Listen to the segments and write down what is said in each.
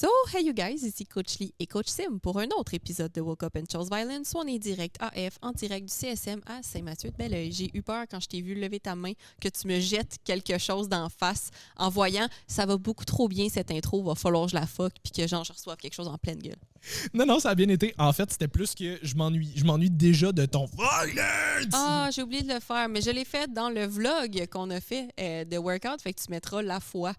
So, hey you guys, ici Coach Lee et Coach Sim pour un autre épisode de Woke Up and Chose Violence. On est direct AF, en direct du CSM à Saint-Mathieu-de-Belleuil. J'ai eu peur quand je t'ai vu lever ta main que tu me jettes quelque chose d'en face en voyant ça va beaucoup trop bien cette intro, va falloir que je la fuck puis que genre je reçoive quelque chose en pleine gueule. Non, ça a bien été. En fait, c'était plus que je m'ennuie déjà de ton violence. Ah, j'ai oublié de le faire, mais je l'ai fait dans le vlog qu'on a fait de workout. Fait que tu mettras la fois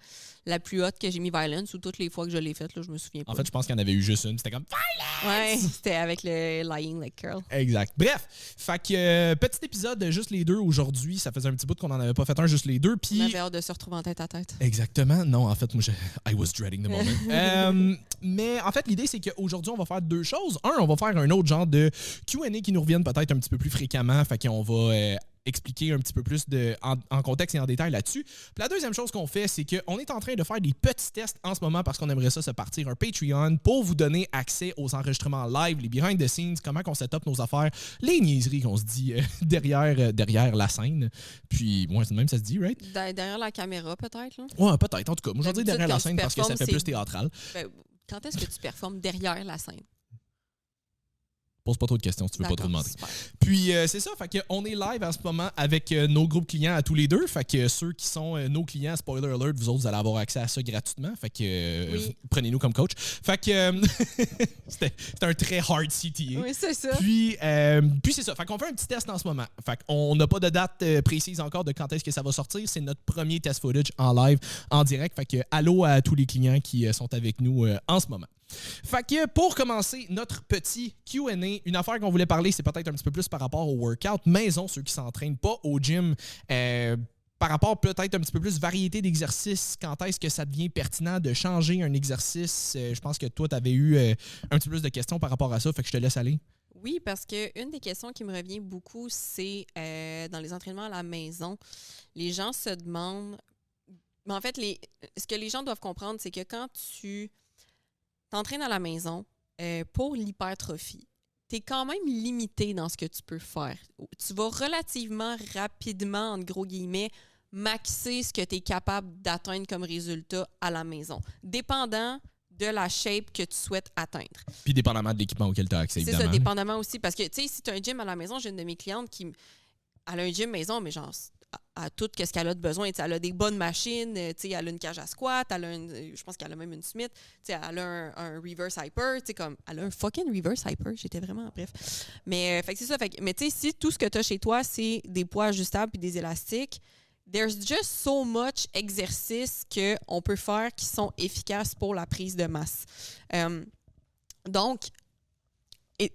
la plus haute que j'ai mis violence ou toutes les fois que je l'ai faite, là, je me souviens pas. En fait, je pense qu'il y en avait eu juste une. C'était comme violence. Ouais, c'était avec le lying like curl. Exact. Bref, fait que petit épisode de juste les deux aujourd'hui. Ça faisait un petit bout qu'on n'en avait pas fait un juste les deux. Puis On avait hâte de se retrouver en tête à tête. Exactement. Non, en fait, moi, I was dreading the moment. Mais en fait, l'idée, c'est qu'aujourd'hui, on va faire deux choses. Un, on va faire un autre genre de Q&A qui nous reviennent peut-être un petit peu plus fréquemment. Fait qu'on va expliquer un petit peu plus en contexte et en détail là-dessus. Puis la deuxième chose qu'on fait, c'est qu'on est en train de faire des petits tests en ce moment parce qu'on aimerait ça se partir un Patreon pour vous donner accès aux enregistrements live, les behind the scenes, comment on set up nos affaires, les niaiseries qu'on se dit derrière la scène. Puis, moi, c'est même ça se dit, right? Derrière la caméra, peut-être, là? Ouais, peut-être. En tout cas, moi, je vais dire derrière la scène parce que ça fait plus théâtral. Ben, quand est-ce que tu performes derrière la scène? Pose pas trop de questions si tu veux pas trop demander. Super. Puis c'est ça, fait qu'on est live en ce moment avec nos groupes clients à tous les deux. Fait que ceux qui sont nos clients, spoiler alert, vous autres, vous allez avoir accès à ça gratuitement. Fait que oui. Prenez-nous comme coach. Fait que c'était un très hard CTA. Oui, c'est ça. Puis c'est ça. Fait qu'on fait un petit test en ce moment. Fait qu'on n'a pas de date précise encore de quand est-ce que ça va sortir. C'est notre premier test footage en live, en direct. Fait que allô à tous les clients qui sont avec nous en ce moment. Fait que pour commencer notre petit Q&A, une affaire qu'on voulait parler, c'est peut-être un petit peu plus par rapport au workout maison, ceux qui s'entraînent pas au gym, par rapport peut-être un petit peu plus variété d'exercices, quand est-ce que ça devient pertinent de changer un exercice? Je pense que toi, tu avais eu un petit peu plus de questions par rapport à ça, fait que je te laisse aller. Oui, parce qu'une des questions qui me revient beaucoup, c'est dans les entraînements à la maison, les gens se demandent... Mais en fait, ce que les gens doivent comprendre, c'est que quand tu t'entraînes à la maison, pour l'hypertrophie, tu es quand même limité dans ce que tu peux faire. Tu vas relativement rapidement, entre gros guillemets, maxer ce que tu es capable d'atteindre comme résultat à la maison, dépendant de la shape que tu souhaites atteindre. Puis dépendamment de l'équipement auquel tu as accès, évidemment. C'est ça, dépendamment aussi. Parce que, tu sais, si tu as un gym à la maison, j'ai une de mes clientes qui elle a un gym maison, mais genre... à tout ce qu'elle a de besoin. T'sais, elle a des bonnes machines, elle a une cage à squat, je pense qu'elle a même une Smith, elle a un reverse hyper, comme, elle a un fucking reverse hyper, j'étais vraiment, bref. Mais fait que c'est ça, mais tu sais, si tout ce que tu as chez toi, c'est des poids ajustables puis des élastiques, there's just so much exercices qu'on peut faire qui sont efficaces pour la prise de masse. Donc,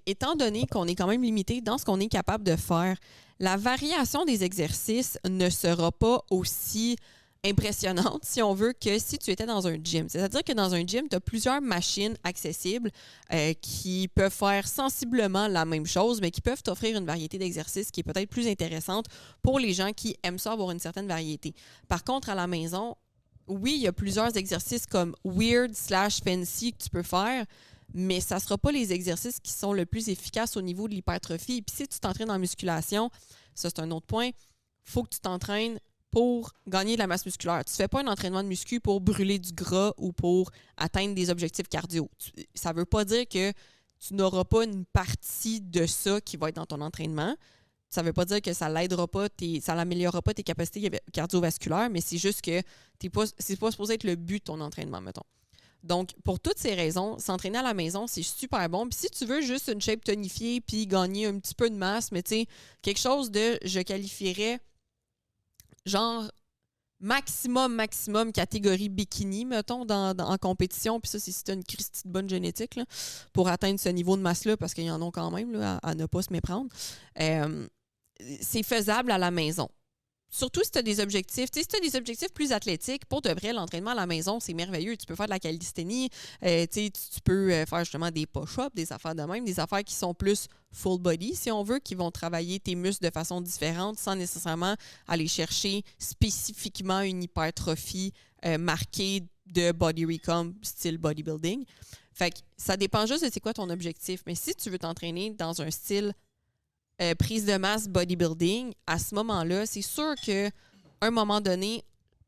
étant donné qu'on est quand même limité dans ce qu'on est capable de faire, la variation des exercices ne sera pas aussi impressionnante, si on veut, que si tu étais dans un gym. C'est-à-dire que dans un gym, tu as plusieurs machines accessibles qui peuvent faire sensiblement la même chose, mais qui peuvent t'offrir une variété d'exercices qui est peut-être plus intéressante pour les gens qui aiment ça avoir une certaine variété. Par contre, à la maison, oui, il y a plusieurs exercices comme weird/fancy que tu peux faire, mais ça ne sera pas les exercices qui sont le plus efficaces au niveau de l'hypertrophie. Puis si tu t'entraînes en musculation, ça c'est un autre point, il faut que tu t'entraînes pour gagner de la masse musculaire. Tu ne fais pas un entraînement de muscu pour brûler du gras ou pour atteindre des objectifs cardio. Ça ne veut pas dire que tu n'auras pas une partie de ça qui va être dans ton entraînement. Ça ne veut pas dire que ça l'aidera pas, ça n'améliorera pas tes capacités cardiovasculaires, mais c'est juste que c'est pas supposé être le but de ton entraînement, mettons. Donc, pour toutes ces raisons, s'entraîner à la maison, c'est super bon. Puis si tu veux juste une shape tonifiée puis gagner un petit peu de masse, mais tu sais, quelque chose de, je qualifierais, genre maximum catégorie bikini, mettons, en compétition. Puis ça, c'est si tu as une Christie de bonne génétique là, pour atteindre ce niveau de masse-là, parce qu'il y en a quand même là, à ne pas se méprendre. C'est faisable à la maison. Surtout si tu as des objectifs. Tu sais, si tu as des objectifs plus athlétiques, pour de vrai, l'entraînement à la maison, c'est merveilleux. Tu peux faire de la calisthénie, tu peux faire justement des push-ups, des affaires de même, des affaires qui sont plus full body, si on veut, qui vont travailler tes muscles de façon différente sans nécessairement aller chercher spécifiquement une hypertrophie marquée de body recomp, style bodybuilding. Fait que ça dépend juste de c'est quoi ton objectif. Mais si tu veux t'entraîner dans un style prise de masse bodybuilding, à ce moment-là, c'est sûr qu'à un moment donné,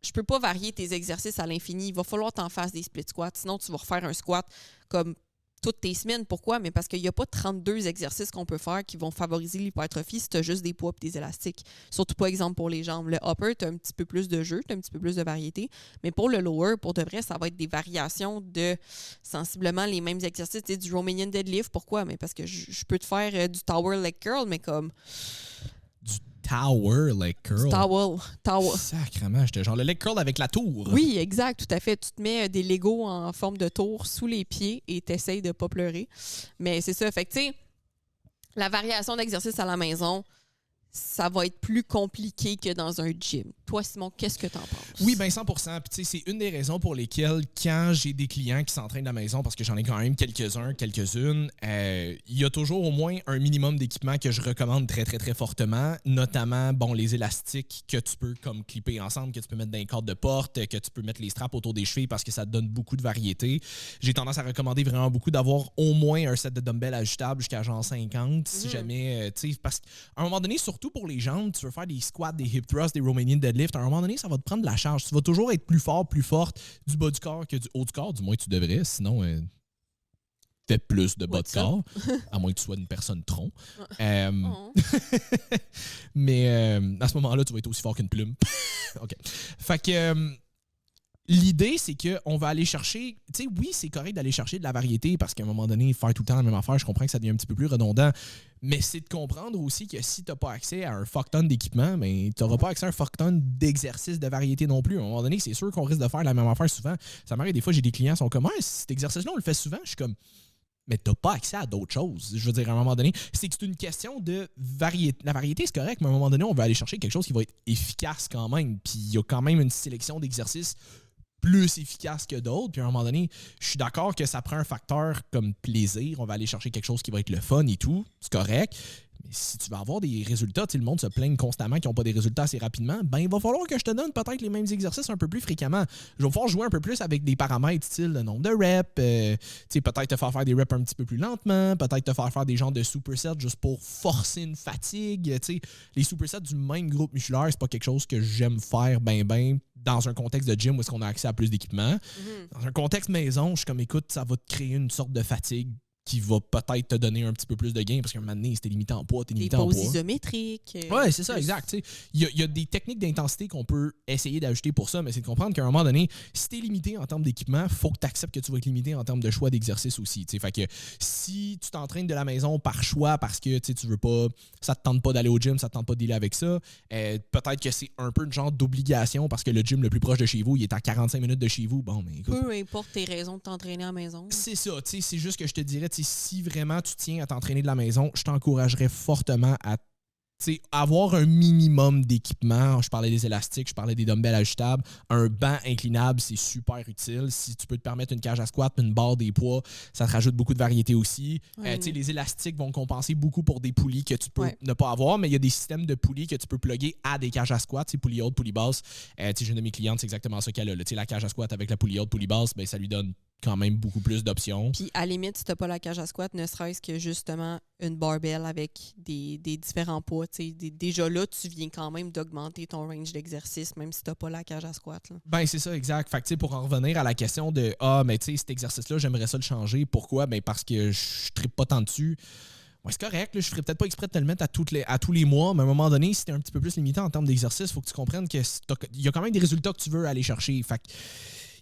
je peux pas varier tes exercices à l'infini. Il va falloir t'en fasses des split squats. Sinon, tu vas refaire un squat comme toutes tes semaines. Pourquoi? Mais parce qu'il n'y a pas 32 exercices qu'on peut faire qui vont favoriser l'hypertrophie si tu as juste des poids et des élastiques. Surtout pas exemple pour les jambes. Le upper, tu as un petit peu plus de jeu, tu as un petit peu plus de variété. Mais pour le lower, pour de vrai, ça va être des variations de sensiblement les mêmes exercices. Tu sais, du Romanian deadlift. Pourquoi? Mais parce que je peux te faire du tower leg curl, mais comme... Du tower leg curl? Tower. Sacrément, j'étais genre le leg curl avec la tour. Oui, exact, tout à fait. Tu te mets des Legos en forme de tour sous les pieds et tu essayes de ne pas pleurer. Mais c'est ça. Fait que, tu sais, la variation d'exercice à la maison, ça va être plus compliqué que dans un gym. Toi, Simon, qu'est-ce que tu en penses? Oui, bien 100%. Puis, tu sais, c'est une des raisons pour lesquelles, quand j'ai des clients qui s'entraînent à la maison, parce que j'en ai quand même quelques-unes, il y a toujours au moins un minimum d'équipement que je recommande très, très, très fortement, notamment, bon, les élastiques que tu peux comme clipper ensemble, que tu peux mettre dans les cordes de porte, que tu peux mettre les straps autour des chevilles parce que ça te donne beaucoup de variété. J'ai tendance à recommander vraiment beaucoup d'avoir au moins un set de dumbbells ajustables jusqu'à genre 50, si jamais, tu sais, parce qu'à un moment donné, surtout pour les jambes, tu veux faire des squats, des hip thrusts, des Romanian deadlift, à un moment donné, ça va te prendre de la charge. Tu vas toujours être plus fort, plus forte du bas du corps que du haut du corps, du moins tu devrais, sinon fais plus de bas de corps, à moins que tu sois une personne tronc. Mais à ce moment-là, tu vas être aussi fort qu'une plume. OK. Fait que l'idée, c'est qu'on va aller chercher... Tu sais, oui, c'est correct d'aller chercher de la variété parce qu'à un moment donné, faire tout le temps la même affaire, je comprends que ça devient un petit peu plus redondant. Mais c'est de comprendre aussi que si tu n'as pas accès à un fuck-ton d'équipement, ben, tu n'auras pas accès à un fuck-ton d'exercice de variété non plus. À un moment donné, c'est sûr qu'on risque de faire la même affaire souvent. Ça m'arrive des fois, j'ai des clients qui sont comme « cet exercice-là, on le fait souvent. » Je suis comme « Mais tu n'as pas accès à d'autres choses. » Je veux dire, à un moment donné, c'est que c'est une question de variété. La variété, c'est correct, mais à un moment donné, on veut aller chercher quelque chose qui va être efficace quand même. Puis il y a quand même une sélection d'exercices plus efficace que d'autres. Puis à un moment donné, je suis d'accord que ça prend un facteur comme plaisir. On va aller chercher quelque chose qui va être le fun et tout. C'est correct. Mais si tu veux avoir des résultats, le monde se plaigne constamment qu'ils n'ont pas des résultats assez rapidement, ben il va falloir que je te donne peut-être les mêmes exercices un peu plus fréquemment. Je vais pouvoir jouer un peu plus avec des paramètres style le nombre de reps, peut-être te faire des reps un petit peu plus lentement, peut-être te faire des genres de supersets juste pour forcer une fatigue. Les supersets du même groupe musculaire, c'est pas quelque chose que j'aime faire ben dans un contexte de gym où est-ce qu'on a accès à plus d'équipement. Dans un contexte maison, je suis comme, écoute, ça va te créer une sorte de fatigue qui va peut-être te donner un petit peu plus de gain parce qu'à un moment donné, c'était limité en poids, t'es limité en poids. Des poses isométriques. Ouais, c'est ça, exact. Il y a des techniques d'intensité qu'on peut essayer d'ajouter pour ça, mais c'est de comprendre qu'à un moment donné, si t'es limité en termes d'équipement, il faut que tu acceptes que tu vas être limité en termes de choix d'exercice aussi. Fait que si tu t'entraînes de la maison par choix parce que tu veux pas, ça te tente pas d'aller au gym, ça te tente pas de dealer avec ça, peut-être que c'est un peu une genre d'obligation parce que le gym le plus proche de chez vous, il est à 45 minutes de chez vous. Bon, mais écoute. Peu importe tes raisons de t'entraîner à la maison. C'est ça, c'est juste que je te dirais, si vraiment tu tiens à t'entraîner de la maison, je t'encouragerais fortement à avoir un minimum d'équipement. Je parlais des élastiques, je parlais des dumbbells ajustables. Un banc inclinable, c'est super utile. Si tu peux te permettre une cage à squat, une barre, des poids, ça te rajoute beaucoup de variété aussi. Les élastiques vont compenser beaucoup pour des poulies que tu peux ne pas avoir, mais il y a des systèmes de poulies que tu peux plugger à des cages à squat, poulie haute, poulie basse. J'ai une de mes clientes, c'est exactement ça qu'elle a. La cage à squat avec la poulie haute, poulie basse, ben, ça lui donne quand même beaucoup plus d'options. Puis à la limite, si tu n'as pas la cage à squat, ne serait-ce que justement une barbell avec des différents poids. Déjà là, tu viens quand même d'augmenter ton range d'exercice, même si tu n'as pas la cage à squat. Là. Ben, c'est ça, exact. Fait que, pour en revenir à la question de mais cet exercice-là, j'aimerais ça le changer. Pourquoi? Ben, parce que je ne trippe pas tant dessus. Ouais, c'est correct, là, je ferais peut-être pas exprès de te le mettre à tous les mois, mais à un moment donné, si tu es un petit peu plus limité en termes d'exercice, il faut que tu comprennes qu'il y a quand même des résultats que tu veux aller chercher. Fait que,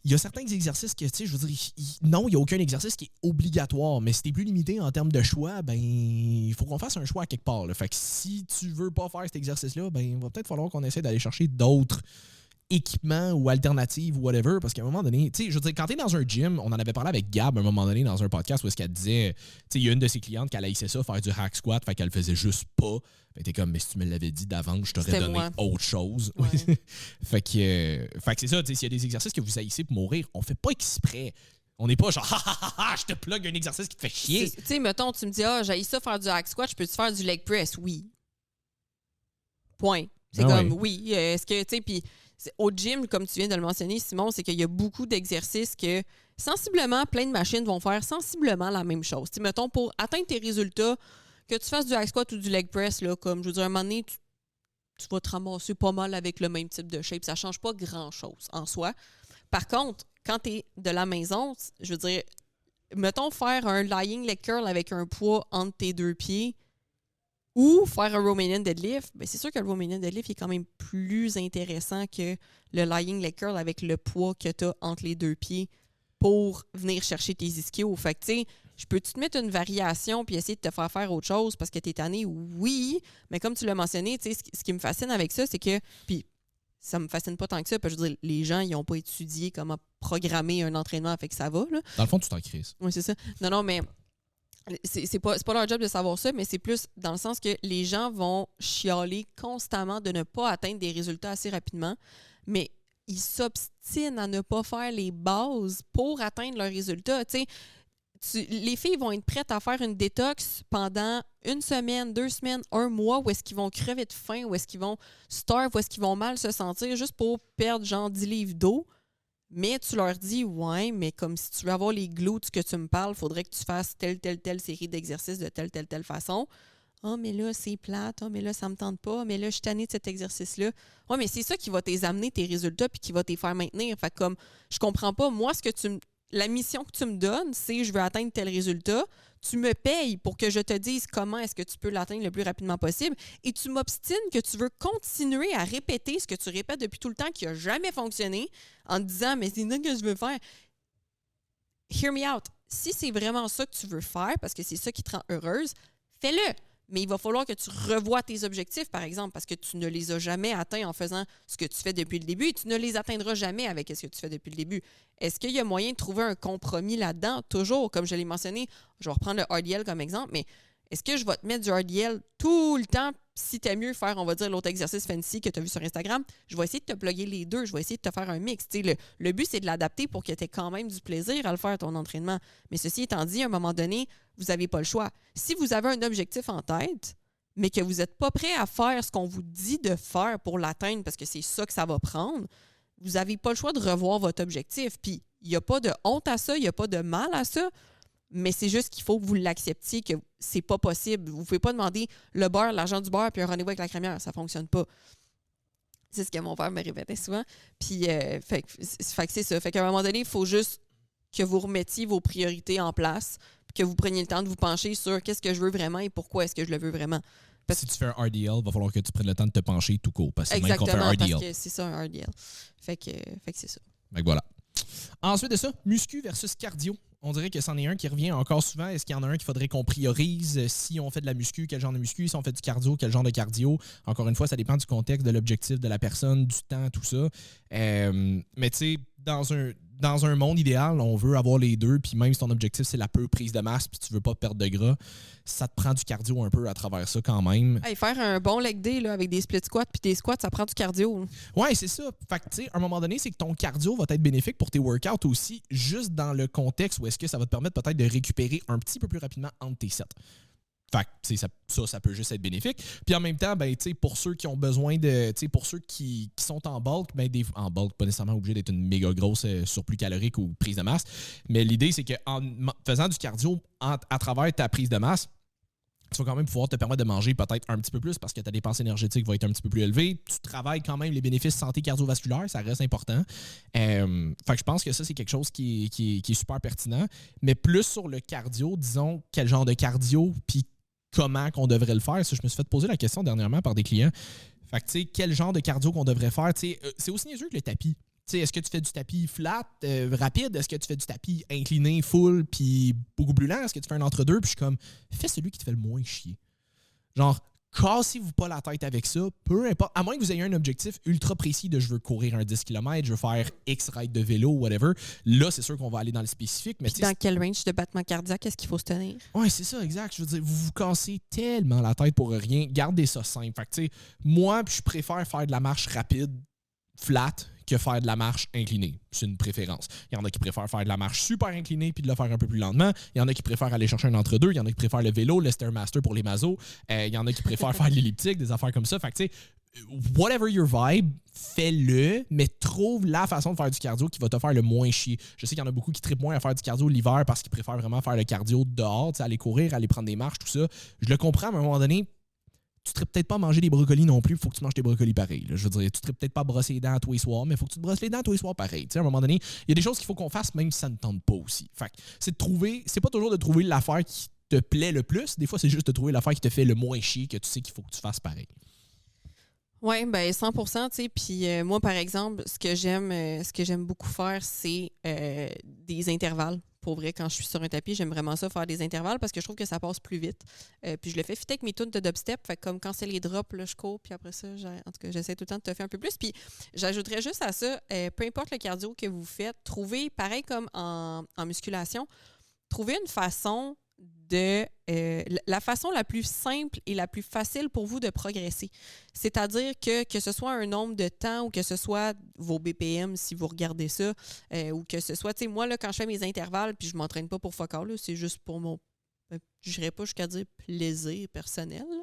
il y a certains exercices que, je veux dire, non, il n'y a aucun exercice qui est obligatoire, mais si t'es plus limité en termes de choix, ben, il faut qu'on fasse un choix à quelque part. Là. Fait que si tu veux pas faire cet exercice-là, ben, il va peut-être falloir qu'on essaie d'aller chercher d'autres équipements ou alternatives ou whatever, parce qu'à un moment donné, je veux dire, quand t'es dans un gym, on en avait parlé avec Gab à un moment donné dans un podcast où est-ce qu'elle disait, il y a une de ses clientes qui haïssait ça, faire du hack squat, fait qu'elle le faisait juste pas. Fait que t'es comme, mais si tu me l'avais dit d'avance, je t'aurais donné autre chose. Ouais. fait que c'est ça, s'il y a des exercices que vous haïssez pour mourir, on fait pas exprès. On n'est pas genre, je te plug un exercice qui te fait chier. Tu sais, mettons, tu me dis, j'haïs ça faire du hack squat, je peux-tu faire du leg press? Oui. Point. C'est comme, oui. Est-ce que, tu sais, puis au gym, comme tu viens de le mentionner, Simon, c'est qu'il y a beaucoup d'exercices que, sensiblement, plein de machines vont faire sensiblement la même chose. T'sais, mettons, pour atteindre tes résultats, que tu fasses du hack squat ou du leg press, là, comme, je veux dire, à un moment donné, tu vas te ramasser pas mal avec le même type de shape. Ça change pas grand-chose en soi. Par contre, quand tu es de la maison, je veux dire, mettons faire un lying leg curl avec un poids entre tes deux pieds ou faire un Romanian deadlift, ben c'est sûr que le Romanian deadlift est quand même plus intéressant que le lying leg curl avec le poids que tu as entre les deux pieds pour venir chercher tes ischios. Fait que, tu sais, je peux-tu te mettre une variation puis essayer de te faire autre chose parce que tu es tanné? Oui, mais comme tu l'as mentionné, tu sais, ce qui me fascine avec ça, c'est que, puis ça me fascine pas tant que ça, parce que je veux dire, les gens, ils n'ont pas étudié comment programmer un entraînement, fait que ça va, là. Dans le fond, tu t'en crises. Oui, c'est ça. Non, mais c'est pas leur job de savoir ça, mais c'est plus dans le sens que les gens vont chialer constamment de ne pas atteindre des résultats assez rapidement, mais ils s'obstinent à ne pas faire les bases pour atteindre leurs résultats. Tu sais, les filles vont être prêtes à faire une détox pendant 1 semaine, 2 semaines, 1 mois, où est-ce qu'ils vont crever de faim, où est-ce qu'ils vont starve, où est-ce qu'ils vont mal se sentir, juste pour perdre genre 10 livres d'eau. Mais tu leur dis, ouais, mais comme si tu veux avoir les glutes que tu me parles, il faudrait que tu fasses telle série d'exercices de telle façon. Ah, mais là, c'est plate. Ah, mais là, ça me tente pas. Mais là, je suis tannée de cet exercice-là. Ouais, mais c'est ça qui va t'amener tes résultats puis qui va te faire maintenir. Fait comme, je comprends pas. Moi, la mission que tu me donnes, c'est je veux atteindre tel résultat. Tu me payes pour que je te dise comment est-ce que tu peux l'atteindre le plus rapidement possible. Et tu m'obstines que tu veux continuer à répéter ce que tu répètes depuis tout le temps qui n'a jamais fonctionné en te disant, mais c'est ça que je veux faire. Hear me out. Si c'est vraiment ça que tu veux faire, parce que c'est ça qui te rend heureuse, fais-le. Mais il va falloir que tu revoies tes objectifs, par exemple, parce que tu ne les as jamais atteints en faisant ce que tu fais depuis le début et tu ne les atteindras jamais avec ce que tu fais depuis le début. Est-ce qu'il y a moyen de trouver un compromis là-dedans? Toujours, comme je l'ai mentionné, je vais reprendre le RDL comme exemple, mais est-ce que je vais te mettre du RDL tout le temps si tu aimes mieux faire, on va dire, l'autre exercice fancy que tu as vu sur Instagram? Je vais essayer de te plugger les deux, je vais essayer de te faire un mix. Le but, c'est de l'adapter pour que tu aies quand même du plaisir à le faire, ton entraînement. Mais ceci étant dit, à un moment donné, vous n'avez pas le choix. Si vous avez un objectif en tête, mais que vous n'êtes pas prêt à faire ce qu'on vous dit de faire pour l'atteindre, parce que c'est ça que ça va prendre, vous n'avez pas le choix de revoir votre objectif. Puis, il n'y a pas de honte à ça, il n'y a pas de mal à ça, mais c'est juste qu'il faut que vous l'acceptiez, que c'est pas possible. Vous ne pouvez pas demander le beurre, l'argent du beurre, puis un rendez-vous avec la crémière. Ça ne fonctionne pas. C'est ce que mon père me répétait souvent. Puis, fait que c'est ça. Fait qu'à un moment donné, il faut juste que vous remettiez vos priorités en place, puis que vous preniez le temps de vous pencher sur qu'est-ce que je veux vraiment et pourquoi est-ce que je le veux vraiment. Si tu fais un RDL, il va falloir que tu prennes le temps de te pencher tout court. Parce que c'est même qu'on fait un RDL. Parce que c'est ça, un RDL. Fait que c'est ça. Fait que voilà. Ensuite de ça, muscu versus cardio. On dirait que c'en est un qui revient encore souvent. Est-ce qu'il y en a un qu'il faudrait qu'on priorise? Si on fait de la muscu, quel genre de muscu? Si on fait du cardio, quel genre de cardio? Encore une fois, ça dépend du contexte, de l'objectif de la personne, du temps, tout ça. Mais tu sais, dans un monde idéal, on veut avoir les deux, puis même si ton objectif, c'est la peu prise de masse, puis tu veux pas perdre de gras, ça te prend du cardio un peu à travers ça quand même. Hey, faire un bon leg day là, avec des split squats puis des squats, ça prend du cardio. Ouais, c'est ça. Fait que, tu sais, à un moment donné, c'est que ton cardio va être bénéfique pour tes workouts aussi, juste dans le contexte où est-ce que ça va te permettre peut-être de récupérer un petit peu plus rapidement entre tes sets. Fait que, ça peut juste être bénéfique. Puis en même temps, ben, pour ceux qui ont besoin de. Pour ceux qui sont en bulk, ben, en bulk, pas nécessairement obligé d'être une méga grosse surplus calorique ou prise de masse. Mais l'idée, c'est qu'en faisant du cardio à travers ta prise de masse, tu vas quand même pouvoir te permettre de manger peut-être un petit peu plus parce que ta dépense énergétique va être un petit peu plus élevée. Tu travailles quand même les bénéfices santé cardiovasculaire, ça reste important. Fait que je pense que ça, c'est quelque chose qui est super pertinent. Mais plus sur le cardio, disons, quel genre de cardio, puis comment qu'on devrait le faire. Ça, je me suis fait poser la question dernièrement par des clients. Fait que, tu sais, quel genre de cardio qu'on devrait faire. C'est aussi niaiseux que le tapis. Est-ce que tu fais du tapis flat, rapide? Est-ce que tu fais du tapis incliné, full, puis beaucoup plus lent? Est-ce que tu fais un entre-deux? Puis je suis comme, fais celui qui te fait le moins chier. Genre, cassez-vous pas la tête avec ça, peu importe. À moins que vous ayez un objectif ultra précis de je veux courir un 10 km, je veux faire X ride de vélo, whatever. Là, c'est sûr qu'on va aller dans le spécifique. Mais dans quel range de battement cardiaque est-ce qu'il faut se tenir? Oui, c'est ça, exact. Je veux dire, vous vous cassez tellement la tête pour rien. Gardez ça simple. Fait que, tu sais, moi, je préfère faire de la marche rapide, flat, que faire de la marche inclinée. C'est une préférence. Il y en a qui préfèrent faire de la marche super inclinée puis de le faire un peu plus lentement. Il y en a qui préfèrent aller chercher un entre-deux. Il y en a qui préfèrent le vélo, le Stairmaster pour les masos. Il y en a qui préfèrent faire de l'elliptique, des affaires comme ça. Fait que, tu sais, whatever your vibe, fais-le, mais trouve la façon de faire du cardio qui va te faire le moins chier. Je sais qu'il y en a beaucoup qui trippent moins à faire du cardio l'hiver parce qu'ils préfèrent vraiment faire le cardio dehors, aller courir, aller prendre des marches, tout ça. Je le comprends, mais à un moment donné, tu ne peut-être pas à manger des brocolis non plus, il faut que tu manges tes brocolis pareil. Là. Je veux dire, tu ne peut-être pas à brosser les dents tous les soirs, mais il faut que tu te brosses les dents tous les soirs pareil. Tu sais, à un moment donné, il y a des choses qu'il faut qu'on fasse même si ça ne tente pas aussi. Fait que c'est pas toujours de trouver l'affaire qui te plaît le plus. Des fois, c'est juste de trouver l'affaire qui te fait le moins chier, que tu sais qu'il faut que tu fasses pareil. Oui, ben 100%, tu sais. Puis moi, par exemple, ce que j'aime beaucoup faire, c'est des intervalles. Pour vrai, quand je suis sur un tapis, j'aime vraiment ça, faire des intervalles parce que je trouve que ça passe plus vite. Puis je le fais fitter avec mes tunes de dubstep. Fait que comme quand c'est les drops, là, je cours. Puis après ça, en tout cas, j'essaie tout le temps de te faire un peu plus. Puis j'ajouterais juste à ça, peu importe le cardio que vous faites, trouvez, pareil comme en musculation, trouvez une façon la façon la plus simple et la plus facile pour vous de progresser. C'est-à-dire que ce soit un nombre de temps ou que ce soit vos BPM si vous regardez ça, ou que ce soit, tu sais, moi, là, quand je fais mes intervalles, puis je m'entraîne pas pour fuck all, là, c'est juste pour mon, je dirais pas jusqu'à dire plaisir personnel, là,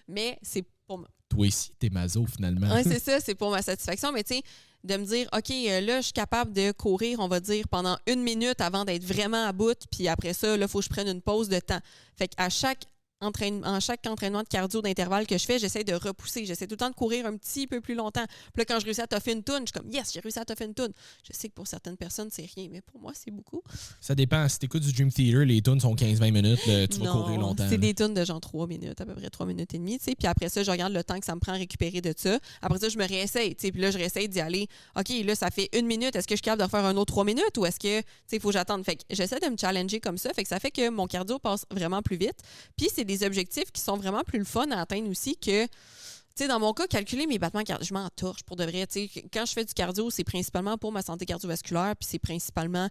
mais c'est pour moi. Toi ici, t'es maso finalement. Oui, c'est ça, c'est pour ma satisfaction, mais tu sais, de me dire, OK, là, je suis capable de courir, on va dire, pendant 1 minute avant d'être vraiment à bout, puis après ça, là, il faut que je prenne une pause de temps. Fait qu'à chaque entraînement de cardio d'intervalle que je fais, j'essaie de repousser. J'essaie tout le temps de courir un petit peu plus longtemps. Puis là, quand je réussis à toffer une toune, je suis comme, yes, j'ai réussi à toffer une toune. Je sais que pour certaines personnes, c'est rien, mais pour moi, c'est beaucoup. Ça dépend. Si t'écoutes du Dream Theater, les tunes sont 15-20 minutes, là, tu vas courir longtemps. C'est des tunes de genre 3 minutes, à peu près 3 minutes et demie. T'sais. Puis après ça, je regarde le temps que ça me prend à récupérer de ça. Après ça, je me réessaye. Puis là, je réessaye d'y aller. OK, là, ça fait 1 minute. Est-ce que je suis capable de refaire un autre 3 minutes ou est-ce que il faut que j'attende? Fait que j'essaie de me challenger comme ça. Fait que ça fait que mon cardio passe vraiment plus vite. Puis c'est des objectifs qui sont vraiment plus le fun à atteindre aussi que, tu sais, dans mon cas, calculer mes battements cardio, je m'en torche pour de vrai. Tu sais, quand je fais du cardio, c'est principalement pour ma santé cardiovasculaire, puis c'est principalement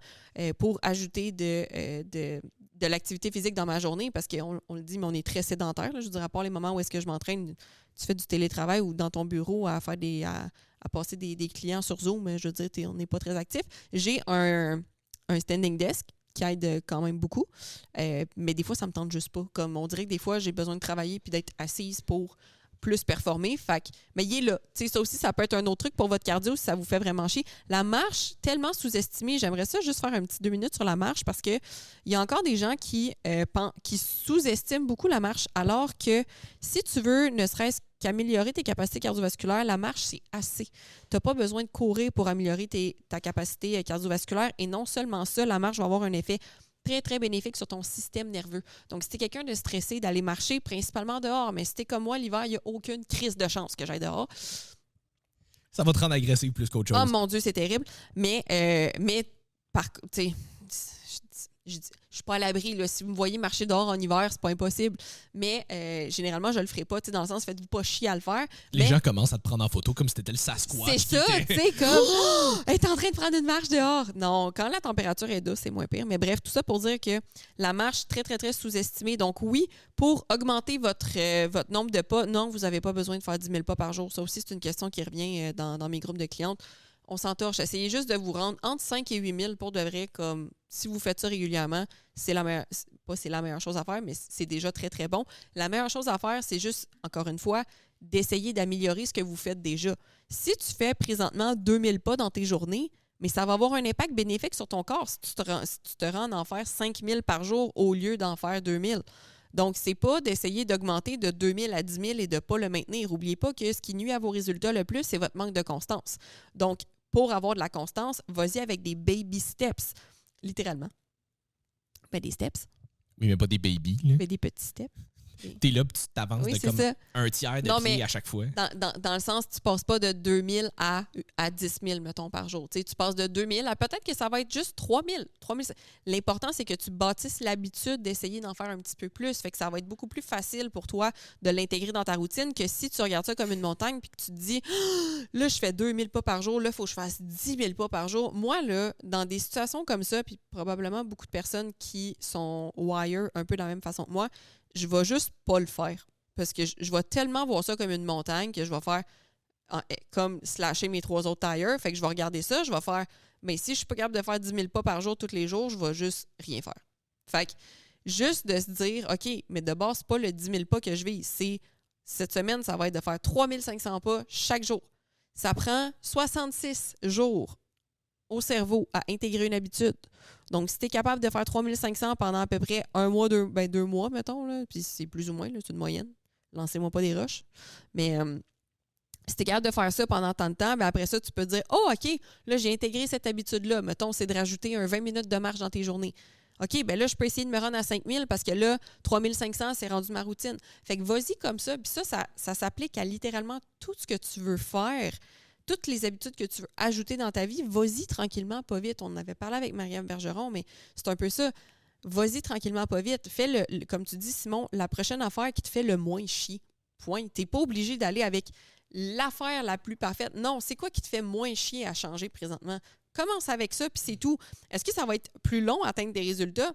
pour ajouter de l'activité physique dans ma journée, parce qu'on le dit, mais on est très sédentaire. Là, je veux dire, à part les moments où est-ce que je m'entraîne, tu fais du télétravail ou dans ton bureau à faire à passer des clients sur Zoom, je veux dire, on n'est pas très actif. J'ai un standing desk qui aide quand même beaucoup. Mais des fois, ça me tente juste pas. Comme on dirait que des fois, j'ai besoin de travailler puis d'être assise pour plus performer. Mais il est là. T'sais, ça aussi, ça peut être un autre truc pour votre cardio si ça vous fait vraiment chier. La marche, tellement sous-estimée. J'aimerais ça juste faire un petit 2 minutes sur la marche parce qu'il y a encore des gens qui sous-estiment beaucoup la marche, alors que si tu veux ne serait-ce qu'améliorer tes capacités cardiovasculaires, la marche, c'est assez. Tu n'as pas besoin de courir pour améliorer ta capacité cardiovasculaire. Et non seulement ça, la marche va avoir un effet très, très bénéfique sur ton système nerveux. Donc, si tu es quelqu'un de stressé, d'aller marcher principalement dehors, mais si tu es comme moi, l'hiver, il n'y a aucune crise de chance que j'aille dehors. Ça va te rendre agressif plus qu'autre chose. Oh mon Dieu, c'est terrible. Mais tu sais, je suis pas à l'abri. Là. Si vous me voyez marcher dehors en hiver, c'est pas impossible. Mais généralement, je le ferai pas. Dans le sens, faites-vous pas chier à le faire. Les gens commencent à te prendre en photo comme si t'étais le Sasquatch. C'est ça, tu sais, comme elle est en train de prendre une marche dehors. Non, quand la température est douce, c'est moins pire. Mais bref, tout ça pour dire que la marche, très, très, très sous-estimée. Donc oui, pour augmenter votre nombre de pas, non, vous n'avez pas besoin de faire 10 000 pas par jour. Ça aussi, c'est une question qui revient dans mes groupes de clientes. On s'entorche. Essayez juste de vous rendre entre 5 et 8 000 pour de vrai. Comme si vous faites ça régulièrement, c'est la meilleure chose à faire, mais c'est déjà très, très bon. La meilleure chose à faire, c'est juste, encore une fois, d'essayer d'améliorer ce que vous faites déjà. Si tu fais présentement 2 000 pas dans tes journées, mais ça va avoir un impact bénéfique sur ton corps si tu te rends d'en faire 5 000 par jour au lieu d'en faire 2 000. Donc, c'est pas d'essayer d'augmenter de 2 000 à 10 000 et de ne pas le maintenir. N'oubliez pas que ce qui nuit à vos résultats le plus, c'est votre manque de constance. Donc, pour avoir de la constance, vas-y avec des baby steps, littéralement. Ben, des steps. Oui, mais pas des babies. Là. Ben, des petits steps. T'es là, puis tu t'avances oui, de comme ça. un tiers de pied à chaque fois. Dans le sens, tu passes pas de 2 000 à 10 000, mettons, par jour. Tu passes de 2 000 à peut-être que ça va être juste 3 000. L'important, c'est que tu bâtisses l'habitude d'essayer d'en faire un petit peu plus. Fait que ça va être beaucoup plus facile pour toi de l'intégrer dans ta routine que si tu regardes ça comme une montagne puis que tu te dis là, je fais 2 000 pas par jour, là, il faut que je fasse 10 000 pas par jour. Moi, là, dans des situations comme ça, puis probablement beaucoup de personnes qui sont wire un peu de la même façon que moi, je vais juste pas le faire. Parce que je vais tellement voir ça comme une montagne que je vais faire comme slasher mes 3 autres tailleurs. Fait que je vais regarder ça, je vais faire, mais si je suis pas capable de faire 10 000 pas par jour tous les jours, je vais juste rien faire. Fait que juste de se dire, OK, mais de base, c'est pas le 10 000 pas que je vise. C'est cette semaine, ça va être de faire 3 500 pas chaque jour. Ça prend 66 jours au cerveau à intégrer une habitude. Donc, si tu es capable de faire 3 500 pendant à peu près 1 mois, 2 mois, mettons, là, puis c'est plus ou moins, là, c'est une moyenne. lancez-moi pas des roches. Mais si tu es capable de faire ça pendant tant de temps, ben après ça, tu peux dire « Oh, OK, là, j'ai intégré cette habitude-là. Mettons, c'est de rajouter un 20 minutes de marche dans tes journées. OK, ben là, je peux essayer de me rendre à 5000 parce que là, 3500, c'est rendu ma routine. » Fait que vas-y comme ça. Puis ça s'applique à littéralement tout ce que tu veux faire. Toutes les habitudes que tu veux ajouter dans ta vie, vas-y tranquillement, pas vite. On en avait parlé avec Marianne Bergeron, mais c'est un peu ça. Vas-y tranquillement, pas vite. Fais, comme tu dis, Simon, la prochaine affaire qui te fait le moins chier. Point. Tu n'es pas obligé d'aller avec l'affaire la plus parfaite. Non, c'est quoi qui te fait moins chier à changer présentement? Commence avec ça, puis c'est tout. Est-ce que ça va être plus long à atteindre des résultats?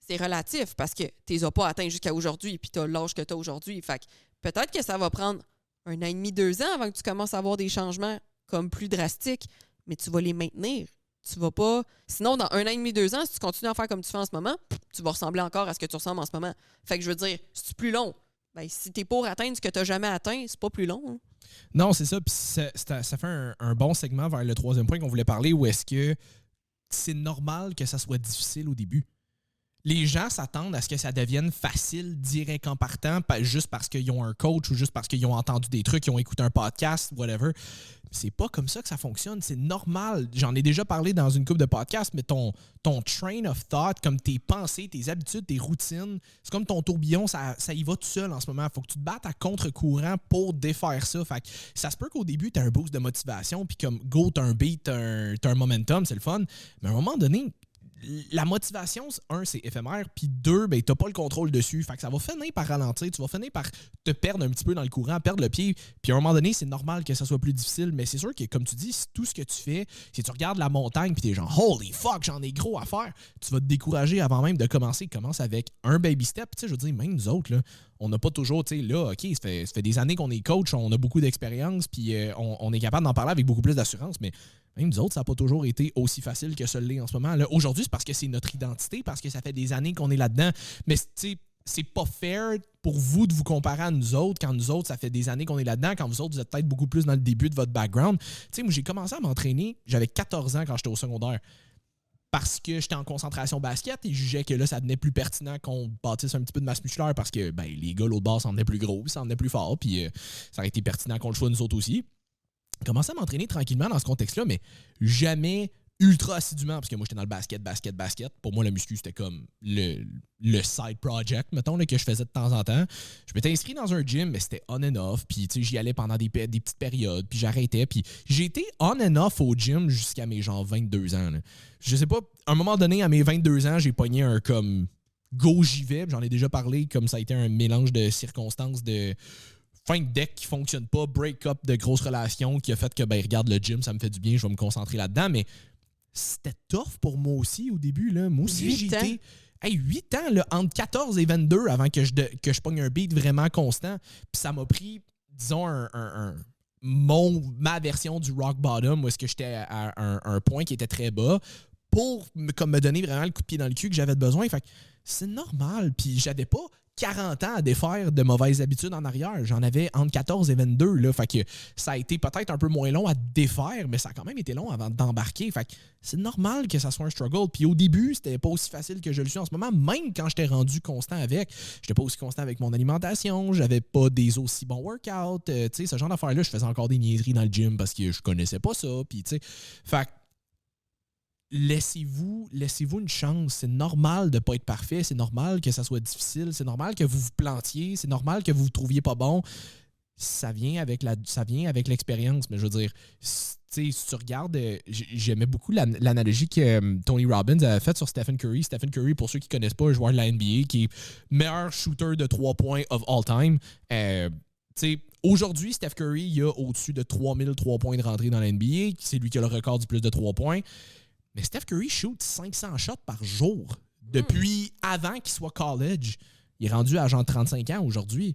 C'est relatif parce que tu les as pas atteints jusqu'à aujourd'hui, puis tu as l'âge que tu as aujourd'hui. Fait que peut-être que ça va prendre 1 an et demi, 2 ans avant que tu commences à avoir des changements comme plus drastiques, mais tu vas les maintenir. Tu vas pas. Sinon, dans 1 an et demi, 2 ans, si tu continues à faire comme tu fais en ce moment, tu vas ressembler encore à ce que tu ressembles en ce moment. Fait que je veux dire, c'est plus long. Ben, si t'es pour atteindre ce que tu n'as jamais atteint, c'est pas plus long. Hein? Non, c'est ça. Puis ça fait un bon segment vers le troisième point qu'on voulait parler, où est-ce que c'est normal que ça soit difficile au début. Les gens s'attendent à ce que ça devienne facile direct en partant, juste parce qu'ils ont un coach ou juste parce qu'ils ont entendu des trucs, ils ont écouté un podcast, whatever. C'est pas comme ça que ça fonctionne. C'est normal. J'en ai déjà parlé dans une couple de podcasts, mais ton train of thought, comme tes pensées, tes habitudes, tes routines, c'est comme ton tourbillon, ça y va tout seul en ce moment. Faut que tu te battes à contre-courant pour défaire ça. Fait que ça se peut qu'au début, tu as un boost de motivation, puis comme go, tu as un beat, tu as un momentum, c'est le fun. Mais à un moment donné, la motivation, c'est éphémère, puis 2, ben, t'as pas le contrôle dessus. Fait que ça va finir par ralentir, tu vas finir par te perdre un petit peu dans le courant, perdre le pied, puis à un moment donné, c'est normal que ça soit plus difficile, mais c'est sûr que, comme tu dis, tout ce que tu fais, si tu regardes la montagne, puis t'es genre « Holy fuck, j'en ai gros à faire », tu vas te décourager avant même de commencer. Commence avec un baby step. Tu sais, je veux dire, même nous autres, là, on n'a pas toujours, tu sais, là, OK, ça fait des années qu'on est coach, on a beaucoup d'expérience, puis on est capable d'en parler avec beaucoup plus d'assurance, mais même nous autres, ça n'a pas toujours été aussi facile que ce l'est en ce moment. Là, aujourd'hui, c'est parce que c'est notre identité, parce que ça fait des années qu'on est là-dedans. Mais c'est pas fair pour vous de vous comparer à nous autres quand nous autres, ça fait des années qu'on est là-dedans, quand vous autres, vous êtes peut-être beaucoup plus dans le début de votre background. Tu sais, moi, j'ai commencé à m'entraîner, j'avais 14 ans quand j'étais au secondaire. Parce que j'étais en concentration basket et je jugeais que là, ça devenait plus pertinent qu'on bâtisse un petit peu de masse musculaire parce que ben, les gars, l'autre bord, s'en venaient plus gros, s'en venaient plus fort, puis ça aurait été pertinent qu'on le soit nous autres aussi. Commençais à m'entraîner tranquillement dans ce contexte-là, mais jamais ultra assidûment, parce que moi, j'étais dans le basket. Pour moi, la muscu, c'était comme le side project, mettons, là, que je faisais de temps en temps. Je m'étais inscrit dans un gym, mais c'était on and off, puis j'y allais pendant des petites périodes, puis j'arrêtais, puis j'ai été on and off au gym jusqu'à mes genre 22 ans. Là. Je sais pas, à un moment donné, à mes 22 ans, j'ai pogné un comme go, j'y vais, j'en ai déjà parlé, comme ça a été un mélange de circonstances, de fin de deck qui fonctionne pas, break-up de grosses relations qui a fait que, ben, regarde, le gym, ça me fait du bien, je vais me concentrer là-dedans. Mais c'était tough pour moi aussi au début. Là. Moi aussi, j'ai été 8 ans, là, entre 14 et 22 avant que je pogne un beat vraiment constant. Puis ça m'a pris, disons, ma version du rock bottom où est-ce que j'étais à un point qui était très bas pour me donner vraiment le coup de pied dans le cul que j'avais besoin. Fait que c'est normal. Puis j'avais pas 40 ans à défaire de mauvaises habitudes en arrière. J'en avais entre 14 et 22. Là, fait que ça a été peut-être un peu moins long à défaire, mais ça a quand même été long avant d'embarquer. Fait que c'est normal que ça soit un struggle. Puis au début, c'était pas aussi facile que je le suis en ce moment. Même quand j'étais rendu constant avec, j'étais pas aussi constant avec mon alimentation. J'avais pas des aussi bons workouts. Tu sais, ce genre d'affaires-là, je faisais encore des niaiseries dans le gym parce que je connaissais pas ça. Puis, tu sais, fait que laissez-vous une chance. C'est normal de ne pas être parfait. C'est normal que ça soit difficile. C'est normal que vous vous plantiez. C'est normal que vous ne vous trouviez pas bon. Ça vient avec l'expérience. Mais je veux dire, si tu regardes, j'aimais beaucoup l'analogie que Tony Robbins a faite sur Stephen Curry. Stephen Curry, pour ceux qui ne connaissent pas, un joueur de la NBA qui est meilleur shooter de 3 points of all time. Aujourd'hui, Steph Curry, il a au-dessus de 3000 3 points de rentrée dans la NBA. C'est lui qui a le record du plus de 3 points. Mais Steph Curry shoot 500 shots par jour depuis avant qu'il soit college. Il est rendu à genre 35 ans aujourd'hui.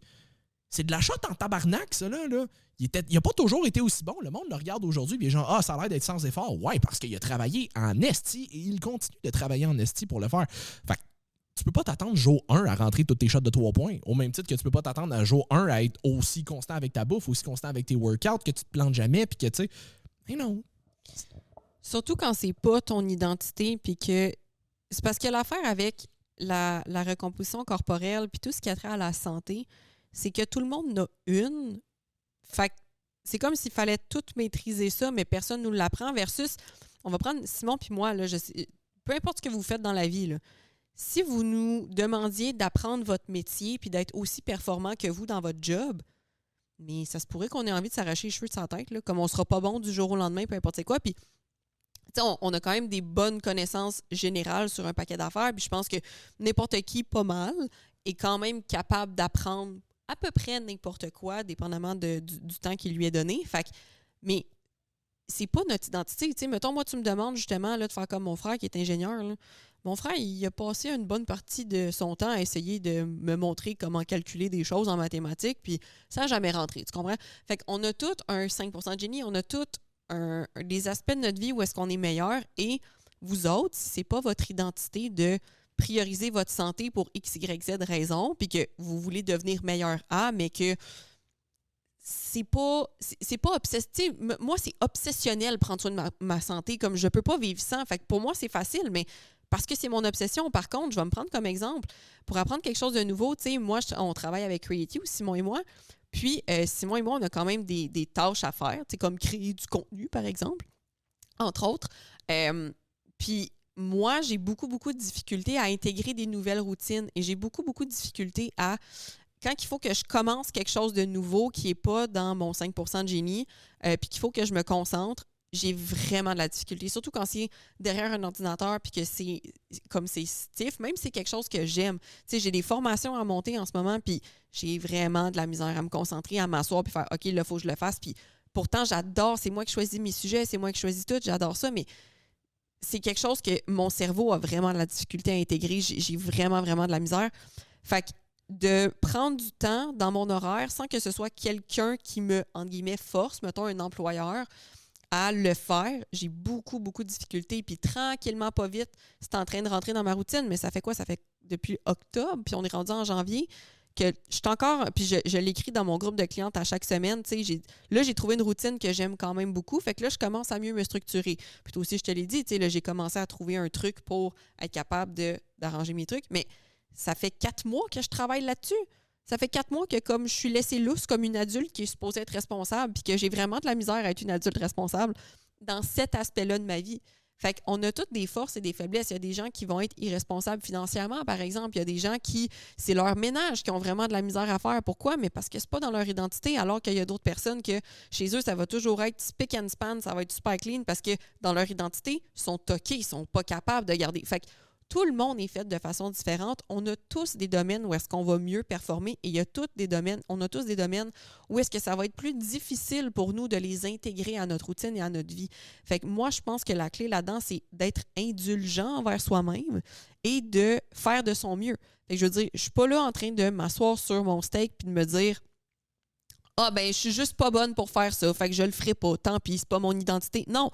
C'est de la shot en tabarnak, ça, là. Il n'a pas toujours été aussi bon. Le monde le regarde aujourd'hui et il est genre « Ah, ça a l'air d'être sans effort. » Ouais, parce qu'il a travaillé en esti et il continue de travailler en esti pour le faire. Fait que tu peux pas t'attendre jour 1 à rentrer toutes tes shots de 3 points. Au même titre que tu peux pas t'attendre à jour 1 à être aussi constant avec ta bouffe, aussi constant avec tes workouts, que tu te plantes jamais puis que, tu sais, mais non. Surtout quand c'est pas ton identité, puis que c'est parce que l'affaire avec la recomposition corporelle, puis tout ce qui a trait à la santé, c'est que tout le monde en a une. Fait que c'est comme s'il fallait tout maîtriser ça, mais personne ne nous l'apprend, versus, on va prendre Simon puis moi, là, peu importe ce que vous faites dans la vie, là, si vous nous demandiez d'apprendre votre métier puis d'être aussi performant que vous dans votre job, mais ça se pourrait qu'on ait envie de s'arracher les cheveux de sa tête, là, comme on sera pas bon du jour au lendemain, peu importe c'est quoi. Puis, on a quand même des bonnes connaissances générales sur un paquet d'affaires, puis je pense que n'importe qui, pas mal, est quand même capable d'apprendre à peu près n'importe quoi, dépendamment du temps qui lui est donné. Fait que, mais c'est pas notre identité. Tu sais, mettons, moi, tu me demandes justement là, de faire comme mon frère qui est ingénieur. Là. Mon frère, il a passé une bonne partie de son temps à essayer de me montrer comment calculer des choses en mathématiques, puis ça n'a jamais rentré, tu comprends? Fait qu'on a tout un 5% de génie, on a tout des aspects de notre vie où est-ce qu'on est meilleur, et vous autres, si c'est pas votre identité de prioriser votre santé pour X, Y, Z raison, puis que vous voulez devenir meilleur à, mais que c'est pas obsessif. Moi, c'est obsessionnel prendre soin de ma santé, comme je peux pas vivre sans. Fait que pour moi, c'est facile, mais parce que c'est mon obsession. Par contre, je vais me prendre comme exemple pour apprendre quelque chose de nouveau. Tu sais, moi, on travaille avec Creative, Simon et moi. Puis, Simon et moi, on a quand même des tâches à faire, tu sais, comme créer du contenu, par exemple, entre autres. Puis, moi, j'ai beaucoup, beaucoup de difficultés à intégrer des nouvelles routines et j'ai beaucoup, beaucoup de difficultés à, quand il faut que je commence quelque chose de nouveau qui n'est pas dans mon 5% de génie, puis qu'il faut que je me concentre, j'ai vraiment de la difficulté. Surtout quand c'est derrière un ordinateur puis que c'est comme c'est stiff, même si c'est quelque chose que j'aime. Tu sais, j'ai des formations à monter en ce moment puis j'ai vraiment de la misère à me concentrer, à m'asseoir puis faire « OK, là, il faut que je le fasse ». Puis pourtant, j'adore, c'est moi qui choisis mes sujets, c'est moi qui choisis tout, j'adore ça, mais c'est quelque chose que mon cerveau a vraiment de la difficulté à intégrer. J'ai vraiment, vraiment de la misère. Fait que de prendre du temps dans mon horaire sans que ce soit quelqu'un qui me, entre guillemets, force, mettons un employeur, à le faire, j'ai beaucoup, beaucoup de difficultés. Puis tranquillement, pas vite, c'est en train de rentrer dans ma routine. Mais ça fait quoi? Ça fait depuis octobre, puis on est rendu en janvier, que je suis encore... Puis je l'écris dans mon groupe de clientes à chaque semaine. Là, j'ai trouvé une routine que j'aime quand même beaucoup. Fait que là, je commence à mieux me structurer. Puis toi aussi, je te l'ai dit, là, j'ai commencé à trouver un truc pour être capable d'arranger mes trucs. Mais ça fait 4 mois que je travaille là-dessus. Ça fait 4 mois que comme je suis laissée lousse comme une adulte qui est supposée être responsable puis que j'ai vraiment de la misère à être une adulte responsable dans cet aspect-là de ma vie. Fait qu'on a toutes des forces et des faiblesses. Il y a des gens qui vont être irresponsables financièrement, par exemple. Il y a des gens qui, c'est leur ménage, qui ont vraiment de la misère à faire. Pourquoi? Mais parce que c'est pas dans leur identité, alors qu'il y a d'autres personnes que chez eux, ça va toujours être spick and span, ça va être super clean parce que dans leur identité, ils sont toqués, ils sont pas capables de garder. Fait que tout le monde est fait de façon différente. On a tous des domaines où est-ce qu'on va mieux performer et on a tous des domaines où est-ce que ça va être plus difficile pour nous de les intégrer à notre routine et à notre vie. Fait que moi, je pense que la clé là-dedans, c'est d'être indulgent envers soi-même et de faire de son mieux. Fait que je veux dire, je suis pas là en train de m'asseoir sur mon steak puis de me dire « Ah ben, je suis juste pas bonne pour faire ça, fait que je le ferai pas, tant pis, c'est pas mon identité. » Non!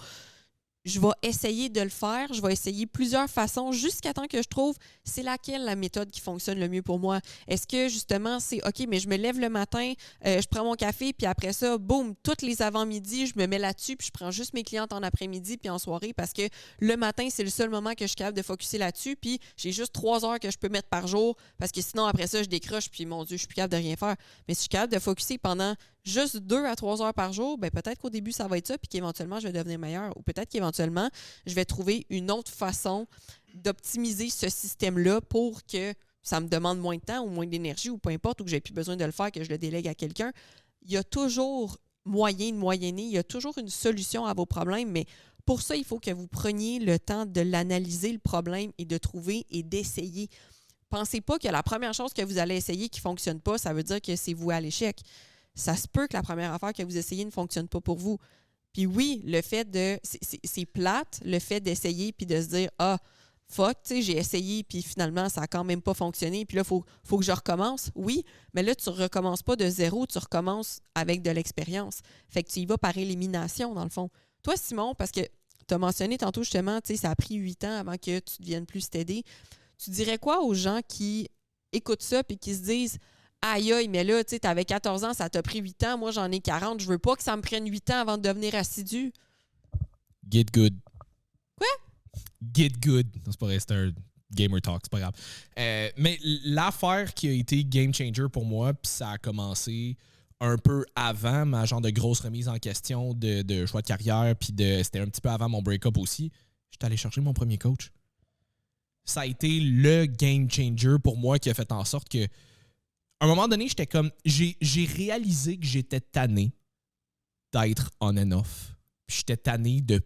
Je vais essayer de le faire, je vais essayer plusieurs façons jusqu'à temps que je trouve c'est laquelle la méthode qui fonctionne le mieux pour moi. Est-ce que justement c'est OK, mais je me lève le matin, je prends mon café, puis après ça, boum, toutes les avant-midi, je me mets là-dessus, puis je prends juste mes clientes en après-midi puis en soirée parce que le matin, c'est le seul moment que je suis capable de focusser là-dessus, puis j'ai juste 3 heures que je peux mettre par jour parce que sinon, après ça, je décroche, puis mon Dieu, je suis plus capable de rien faire. Mais si je suis capable de focusser pendant juste 2 à 3 heures par jour, ben peut-être qu'au début, ça va être ça, puis qu'éventuellement, je vais devenir meilleur. Ou peut-être qu'éventuellement, je vais trouver une autre façon d'optimiser ce système-là pour que ça me demande moins de temps ou moins d'énergie ou peu importe, ou que j'ai plus besoin de le faire, que je le délègue à quelqu'un. Il y a toujours moyen de moyenner, il y a toujours une solution à vos problèmes, mais pour ça, il faut que vous preniez le temps de l'analyser, le problème, et de trouver et d'essayer. Pensez pas que la première chose que vous allez essayer qui ne fonctionne pas, ça veut dire que c'est voué à l'échec. Ça se peut que la première affaire que vous essayez ne fonctionne pas pour vous. Puis oui, le fait de... C'est plate, le fait d'essayer puis de se dire « Ah, fuck, tu sais, j'ai essayé puis finalement, ça n'a quand même pas fonctionné. Puis là, faut que je recommence. » Oui, mais là, tu ne recommences pas de zéro, tu recommences avec de l'expérience. Fait que tu y vas par élimination, dans le fond. Toi, Simon, parce que tu as mentionné tantôt justement, tu sais, ça a pris 8 ans avant que tu deviennes plus stédé. Tu dirais quoi aux gens qui écoutent ça puis qui se disent aïe, aïe, mais là, tu sais, t'avais 14 ans, ça t'a pris 8 ans. Moi, j'en ai 40. Je veux pas que ça me prenne 8 ans avant de devenir assidu. Get good. Quoi? Get good. Non, c'est pas vrai, c'est un gamer talk, c'est pas grave. Mais l'affaire qui a été game changer pour moi, puis ça a commencé un peu avant ma genre de grosse remise en question de choix de carrière, puis c'était un petit peu avant mon break-up aussi. J'étais allé chercher mon premier coach. Ça a été le game changer pour moi qui a fait en sorte que, à un moment donné, j'étais comme. J'ai réalisé que j'étais tanné d'être on and off. Puis j'étais tanné de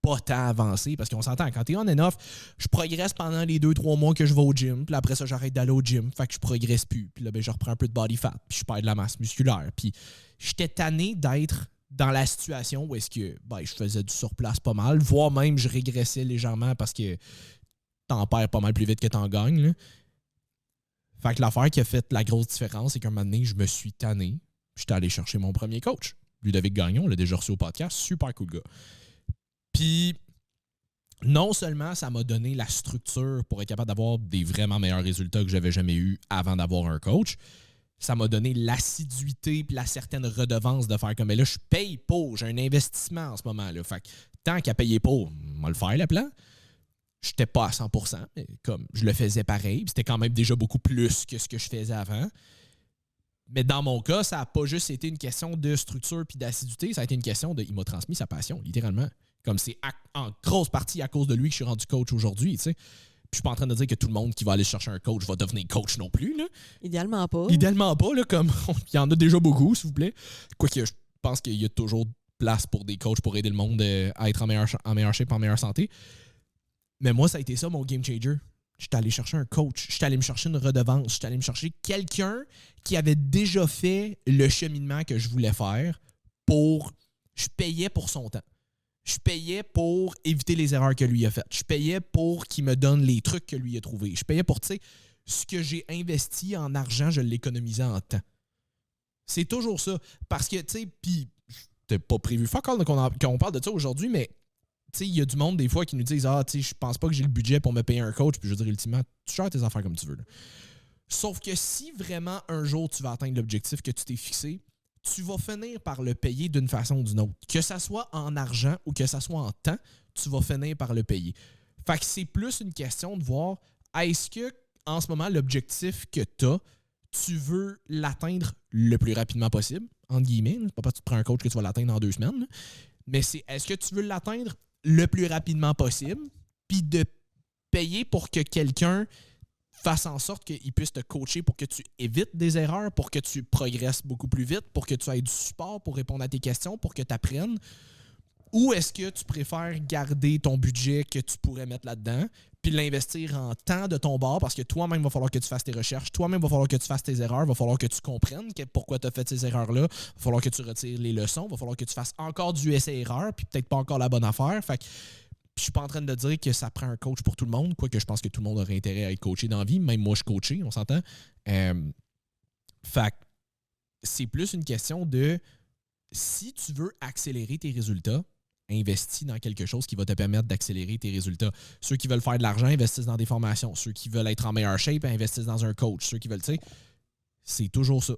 pas tant avancer parce qu'on s'entend, quand t'es on and off, je progresse pendant les 2-3 mois que je vais au gym. Puis après ça, j'arrête d'aller au gym. Fait que je progresse plus. Puis là, ben, je reprends un peu de body fat. Puis je perds de la masse musculaire. Puis j'étais tanné d'être dans la situation où est-ce que je faisais du surplace pas mal, voire même je régressais légèrement parce que t'en perds pas mal plus vite que t'en gagnes. Là. Fait que l'affaire qui a fait la grosse différence, c'est qu'un moment donné, je me suis tanné. J'étais allé chercher mon premier coach. Ludovic Gagnon, on l'a déjà reçu au podcast. Super cool gars. Puis, non seulement ça m'a donné la structure pour être capable d'avoir des vraiment meilleurs résultats que j'avais jamais eu avant d'avoir un coach, ça m'a donné l'assiduité et la certaine redevance de faire comme, mais là, je paye pour, j'ai un investissement en ce moment-là. Fait que tant qu'à payer pour, on va le faire, le plan. J'étais pas à 100%, mais comme je le faisais pareil, c'était quand même déjà beaucoup plus que ce que je faisais avant. Mais dans mon cas, ça n'a pas juste été une question de structure puis d'assiduité, ça a été une question de... Il m'a transmis sa passion, littéralement. Comme c'est en grosse partie à cause de lui que je suis rendu coach aujourd'hui, tu sais. Puis je suis pas en train de dire que tout le monde qui va aller chercher un coach va devenir coach non plus, là. Idéalement pas. Idéalement pas, là, comme il y en a déjà beaucoup, s'il vous plaît. Quoique je pense qu'il y a toujours place pour des coachs pour aider le monde à être en meilleure shape, en meilleure santé. Mais moi, ça a été ça, mon game changer. J'étais allé chercher un coach. J'étais allé me chercher une redevance. J'étais allé me chercher quelqu'un qui avait déjà fait le cheminement que je voulais faire pour... Je payais pour son temps. Je payais pour éviter les erreurs que lui a faites. Je payais pour qu'il me donne les trucs que lui a trouvés. Je payais pour, tu sais, ce que j'ai investi en argent, je l'économisais en temps. C'est toujours ça. Parce que, tu sais, puis, c'était pas prévu fuck all qu'on parle de ça aujourd'hui, mais, tu sais, il y a du monde, des fois, qui nous disent, ah, tu sais, je pense pas que j'ai le budget pour me payer un coach, puis je veux dire, ultimement, tu gères tes affaires comme tu veux, là. Sauf que si vraiment un jour tu vas atteindre l'objectif que tu t'es fixé, tu vas finir par le payer d'une façon ou d'une autre. Que ça soit en argent ou que ça soit en temps, tu vas finir par le payer. Fait que c'est plus une question de voir, est-ce que, en ce moment, l'objectif que tu as, tu veux l'atteindre le plus rapidement possible, entre guillemets. C'est pas parce que tu prends un coach que tu vas l'atteindre en 2 semaines. Là. Mais c'est, est-ce que tu veux l'atteindre le plus rapidement possible, puis de payer pour que quelqu'un fasse en sorte qu'il puisse te coacher pour que tu évites des erreurs, pour que tu progresses beaucoup plus vite, pour que tu aies du support pour répondre à tes questions, pour que tu apprennes? Ou est-ce que tu préfères garder ton budget que tu pourrais mettre là-dedans, puis l'investir en temps de ton bord, parce que toi-même, il va falloir que tu fasses tes recherches, toi-même, il va falloir que tu fasses tes erreurs, il va falloir que tu comprennes pourquoi tu as fait ces erreurs-là, il va falloir que tu retires les leçons, il va falloir que tu fasses encore du essai-erreur, puis peut-être pas encore la bonne affaire. Fait que je suis pas en train de dire que ça prend un coach pour tout le monde, quoique je pense que tout le monde aurait intérêt à être coaché dans la vie. Même moi, je suis coaché, on s'entend. Fait que c'est plus une question de si tu veux accélérer tes résultats, investis dans quelque chose qui va te permettre d'accélérer tes résultats. Ceux qui veulent faire de l'argent, investissent dans des formations. Ceux qui veulent être en meilleure shape, investissent dans un coach. Ceux qui veulent, tu sais, c'est toujours ça.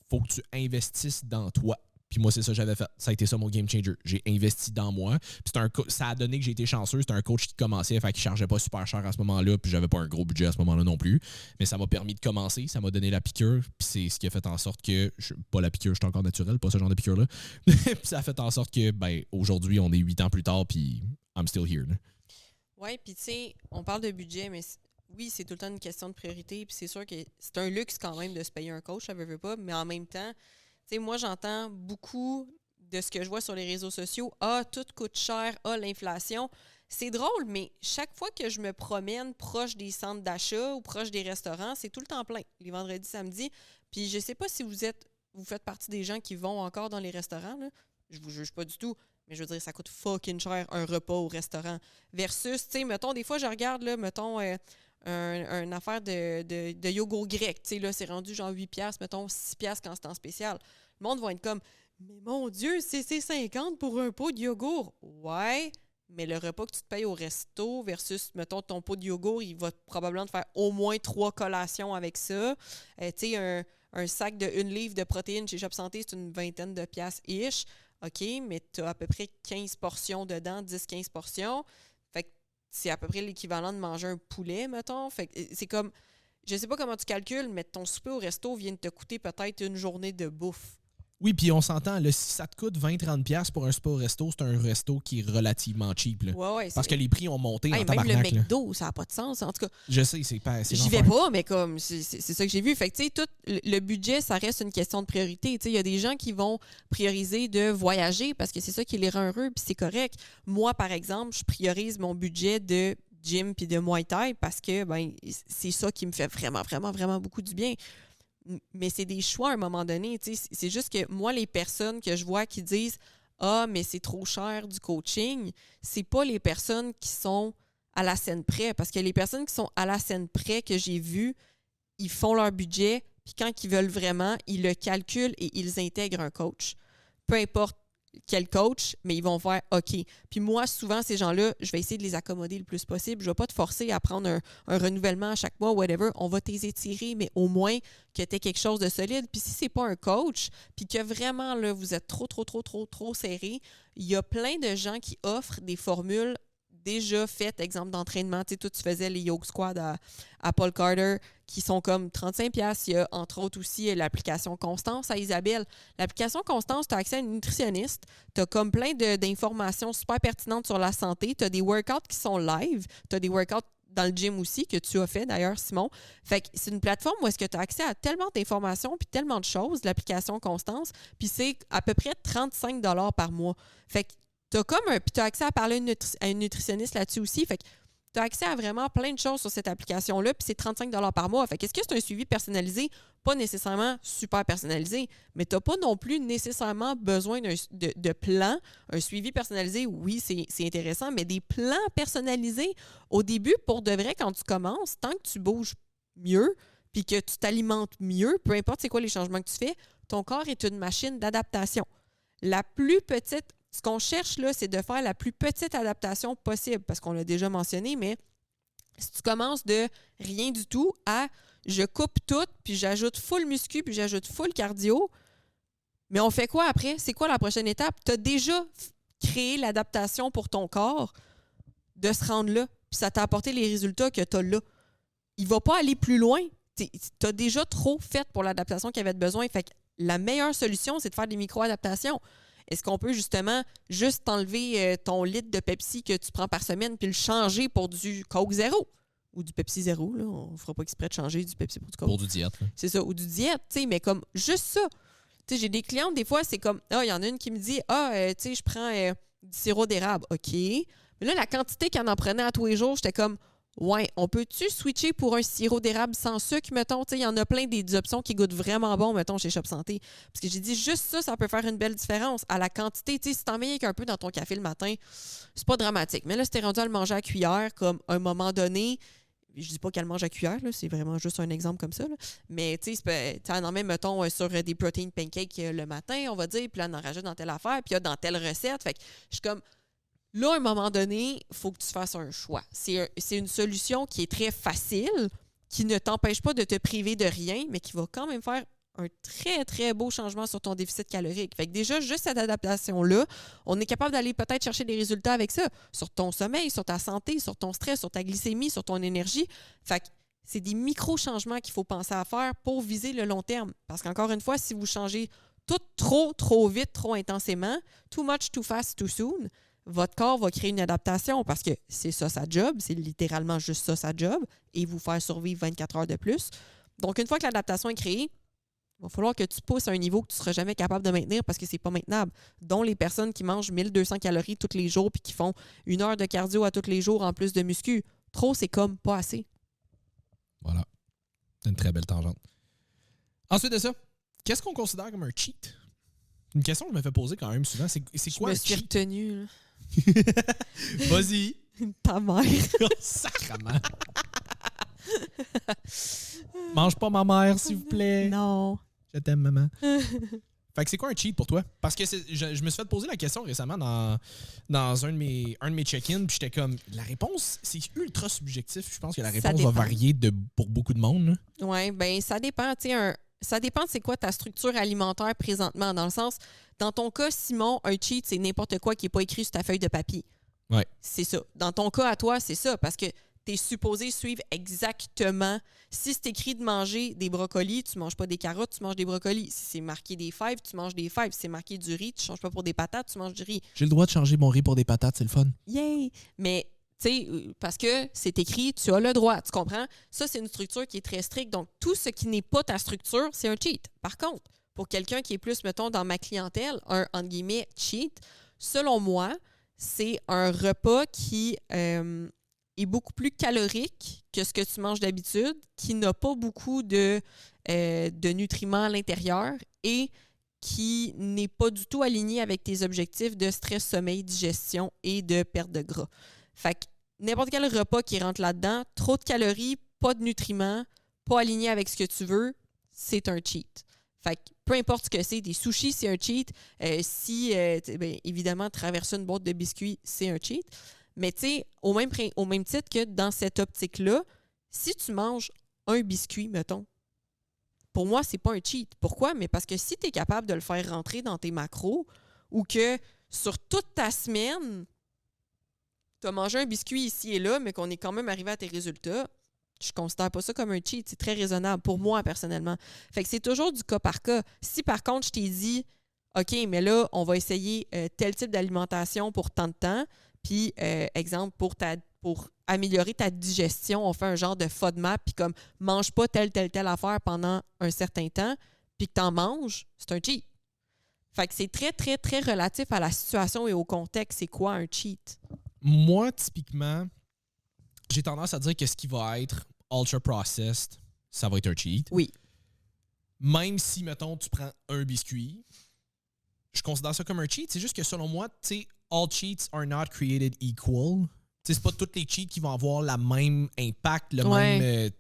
Faut que tu investisses dans toi. Puis moi, c'est ça que j'avais fait. Ça a été ça mon game changer. J'ai investi dans moi. Puis ça a donné que j'ai été chanceux. C'était un coach qui commençait, fait qu'il ne chargeait pas super cher à ce moment-là. Puis j'avais pas un gros budget à ce moment-là non plus. Mais ça m'a permis de commencer. Ça m'a donné la piqûre. Puis c'est ce qui a fait en sorte que... pas la piqûre, je suis encore naturel, pas ce genre de piqûre-là. Puis ça a fait en sorte que, aujourd'hui, on est 8 ans plus tard, puis I'm still here. Oui, puis tu sais, on parle de budget, mais oui, c'est tout le temps une question de priorité. Puis c'est sûr que c'est un luxe quand même de se payer un coach, ça veut pas. Mais en même temps... Tu sais, moi, j'entends beaucoup de ce que je vois sur les réseaux sociaux. Ah, tout coûte cher. Ah, l'inflation. C'est drôle, mais chaque fois que je me promène proche des centres d'achat ou proche des restaurants, c'est tout le temps plein, les vendredis, samedis. Puis je sais pas si vous faites partie des gens qui vont encore dans les restaurants, là. Je vous juge pas du tout, mais je veux dire, ça coûte fucking cher un repas au restaurant. Versus, tu sais, mettons, des fois, je regarde, là, mettons... une affaire de yogourt grec. Tu sais, là, c'est rendu genre 8$, mettons 6$ quand c'est en spécial. Le monde va être comme, mais mon Dieu, c'est 50 pour un pot de yogourt. Ouais, mais le repas que tu te payes au resto versus, mettons, ton pot de yogourt, il va probablement te faire au moins 3 collations avec ça. Tu sais, un sac de 1 livre de protéines chez Shop Santé, c'est une vingtaine de piastres-ish. OK, mais tu as à peu près 15 portions dedans, 10-15 portions. Fait que c'est à peu près l'équivalent de manger un poulet, mettons. Fait que c'est comme, je sais pas comment tu calcules, mais ton souper au resto vient de te coûter peut-être une journée de bouffe. Oui, puis on s'entend, là, si ça te coûte 20-30$ pour un spa au resto, c'est un resto qui est relativement cheap. Là. Ouais, Parce que les prix ont monté en même tabarnak. le McDo, ça n'a pas de sens. En tout cas, je sais, c'est pas. J'y vais pas, mais comme c'est ça que j'ai vu. Fait que tu sais, tout le budget, ça reste une question de priorité. Tu sais, il y a des gens qui vont prioriser de voyager parce que c'est ça qui les rend heureux, puis c'est correct. Moi, par exemple, je priorise mon budget de gym puis de Muay Thai parce que ben c'est ça qui me fait vraiment, vraiment, vraiment beaucoup du bien. Mais c'est des choix à un moment donné. Tu sais, c'est juste que moi, les personnes que je vois qui disent ah, mais c'est trop cher du coaching, c'est pas les personnes qui sont à la scène près. Parce que les personnes qui sont à la scène près que j'ai vues, ils font leur budget, puis quand ils veulent vraiment, ils le calculent et ils intègrent un coach. Peu importe quel coach, mais ils vont faire OK. Puis moi, souvent, ces gens-là, je vais essayer de les accommoder le plus possible. Je ne vais pas te forcer à prendre un renouvellement à chaque mois, whatever. On va t'étirer, mais au moins que tu aies quelque chose de solide. Puis si c'est pas un coach, puis que vraiment, là, vous êtes trop serré, il y a plein de gens qui offrent des formules déjà faites, exemple d'entraînement. Tu sais, toi, tu faisais les Yoke Squad à Paul Carter qui sont comme 35$. Il y a entre autres aussi l'application Constance à Isabelle. L'application Constance, tu as accès à une nutritionniste. Tu as comme plein d'informations super pertinentes sur la santé. Tu as des workouts qui sont live. Tu as des workouts dans le gym aussi, que tu as fait d'ailleurs, Simon. Fait que c'est une plateforme où est-ce que tu as accès à tellement d'informations puis tellement de choses, l'application Constance, puis c'est à peu près 35$ par mois. Fait que tu as accès à parler à une nutritionniste là-dessus aussi. Fait que tu as accès à vraiment plein de choses sur cette application-là, puis c'est 35$ par mois. Fait que est-ce que c'est un suivi personnalisé? Pas nécessairement super personnalisé, mais tu n'as pas non plus nécessairement besoin de plans. Un suivi personnalisé, oui, c'est intéressant, mais des plans personnalisés au début, pour de vrai, quand tu commences, tant que tu bouges mieux, puis que tu t'alimentes mieux, peu importe c'est quoi les changements que tu fais, ton corps est une machine d'adaptation. La plus petite, ce qu'on cherche là, c'est de faire la plus petite adaptation possible, parce qu'on l'a déjà mentionné, mais si tu commences de rien du tout à je coupe tout, puis j'ajoute full muscu, puis j'ajoute full cardio, mais on fait quoi après? C'est quoi la prochaine étape? Tu as déjà créé l'adaptation pour ton corps de se rendre là, puis ça t'a apporté les résultats que tu as là. Il ne va pas aller plus loin. Tu as déjà trop fait pour l'adaptation qu'il y avait besoin. Fait que la meilleure solution, c'est de faire des micro-adaptations. Est-ce qu'on peut justement juste enlever ton litre de Pepsi que tu prends par semaine puis le changer pour du Coke Zéro ou du Pepsi Zéro? Là. On ne fera pas exprès de changer du Pepsi pour du Coke. Pour du diète. Là. C'est ça, ou du diète, tu sais, mais comme juste ça. Tu sais, j'ai des clientes, des fois, c'est comme, il y en a une qui me dit, tu sais, je prends du sirop d'érable. OK. Mais là, la quantité qu'elle en prenait à tous les jours, j'étais comme, ouais, on peut-tu switcher pour un sirop d'érable sans sucre, mettons? Il y en a plein des options qui goûtent vraiment bon, mettons, chez Shop Santé. Parce que j'ai dit, juste ça, ça peut faire une belle différence. À la quantité, tu sais, si t'en mets qu'un peu dans ton café le matin, c'est pas dramatique. Mais là, si t'es rendu à le manger à cuillère, comme à un moment donné, je dis pas qu'elle mange à cuillère, là, c'est vraiment juste un exemple comme ça. Là. Mais tu sais, en mets, mettons, sur des protein pancakes le matin, on va dire, puis là, on en rajoute dans telle affaire, puis il y a dans telle recette. Fait que je suis comme, là, à un moment donné, il faut que tu fasses un choix. C'est une solution qui est très facile, qui ne t'empêche pas de te priver de rien, mais qui va quand même faire un très, très beau changement sur ton déficit calorique. Fait que déjà, juste cette adaptation-là, on est capable d'aller peut-être chercher des résultats avec ça, sur ton sommeil, sur ta santé, sur ton stress, sur ta glycémie, sur ton énergie. Fait que c'est des micro-changements qu'il faut penser à faire pour viser le long terme. Parce qu'encore une fois, si vous changez tout trop vite, trop intensément, too much, too fast, too soon, votre corps va créer une adaptation parce que c'est ça sa job, c'est littéralement juste ça sa job, et vous faire survivre 24 heures de plus. Donc, une fois que l'adaptation est créée, il va falloir que tu pousses à un niveau que tu ne seras jamais capable de maintenir parce que c'est pas maintenable. Dont les personnes qui mangent 1200 calories tous les jours puis qui font 1 heure de cardio à tous les jours en plus de muscu. Trop, c'est comme pas assez. Voilà. C'est une très belle tangente. Ensuite de ça, qu'est-ce qu'on considère comme un cheat? Une question que je me fais poser quand même souvent, c'est quoi un cheat? Je me suis retenue, là. Vas-y. Ta mère. Sacrement. Mange pas ma mère, s'il vous plaît. Non. Je t'aime, maman. Fait que c'est quoi un cheat pour toi? Parce que je me suis fait poser la question récemment dans un de mes check-ins, puis j'étais comme, la réponse, c'est ultra subjectif. Je pense que la réponse va varier pour beaucoup de monde. Oui, bien, ça dépend. Ça dépend de c'est quoi ta structure alimentaire présentement. Dans le sens, dans ton cas, Simon, un cheat, c'est n'importe quoi qui n'est pas écrit sur ta feuille de papier. Ouais. C'est ça. Dans ton cas à toi, c'est ça, parce que tu es supposé suivre exactement. Si c'est écrit de manger des brocolis, tu manges pas des carottes, tu manges des brocolis. Si c'est marqué des fèves, tu manges des fèves. Si c'est marqué du riz, tu changes pas pour des patates, tu manges du riz. J'ai le droit de changer mon riz pour des patates, c'est le fun. Yay! Mais, tu sais, parce que c'est écrit, tu as le droit, tu comprends? Ça, c'est une structure qui est très stricte. Donc, tout ce qui n'est pas ta structure, c'est un cheat. Par contre, pour quelqu'un qui est plus, mettons, dans ma clientèle, un, entre guillemets, cheat, selon moi, c'est un repas qui est beaucoup plus calorique que ce que tu manges d'habitude, qui n'a pas beaucoup de nutriments à l'intérieur et qui n'est pas du tout aligné avec tes objectifs de stress, sommeil, digestion et de perte de gras. Fait que n'importe quel repas qui rentre là-dedans, trop de calories, pas de nutriments, pas aligné avec ce que tu veux, c'est un cheat. Fait que peu importe ce que c'est, des sushis, c'est un cheat. Évidemment, traverser une boîte de biscuits, c'est un cheat. Mais tu sais, au même titre que dans cette optique-là, si tu manges un biscuit, mettons, pour moi, c'est pas un cheat. Pourquoi? Mais parce que si tu es capable de le faire rentrer dans tes macros ou que sur toute ta semaine, tu as mangé un biscuit ici et là, mais qu'on est quand même arrivé à tes résultats, je considère pas ça comme un cheat. C'est très raisonnable pour moi, personnellement. Fait que c'est toujours du cas par cas. Si, par contre, je t'ai dit, OK, mais là, on va essayer tel type d'alimentation pour tant de temps, puis, exemple, pour améliorer ta digestion, on fait un genre de FODMAP, puis comme, mange pas telle affaire pendant un certain temps, puis que t'en manges, c'est un cheat. Fait que c'est très, très, très relatif à la situation et au contexte. C'est quoi un cheat? Moi, typiquement, j'ai tendance à dire que ce qui va être ultra-processed, ça va être un cheat. Oui. Même si, mettons, tu prends un biscuit, je considère ça comme un cheat. C'est juste que selon moi, tu sais, all cheats are not created equal. C'est pas tous les cheats qui vont avoir le même impact, le même.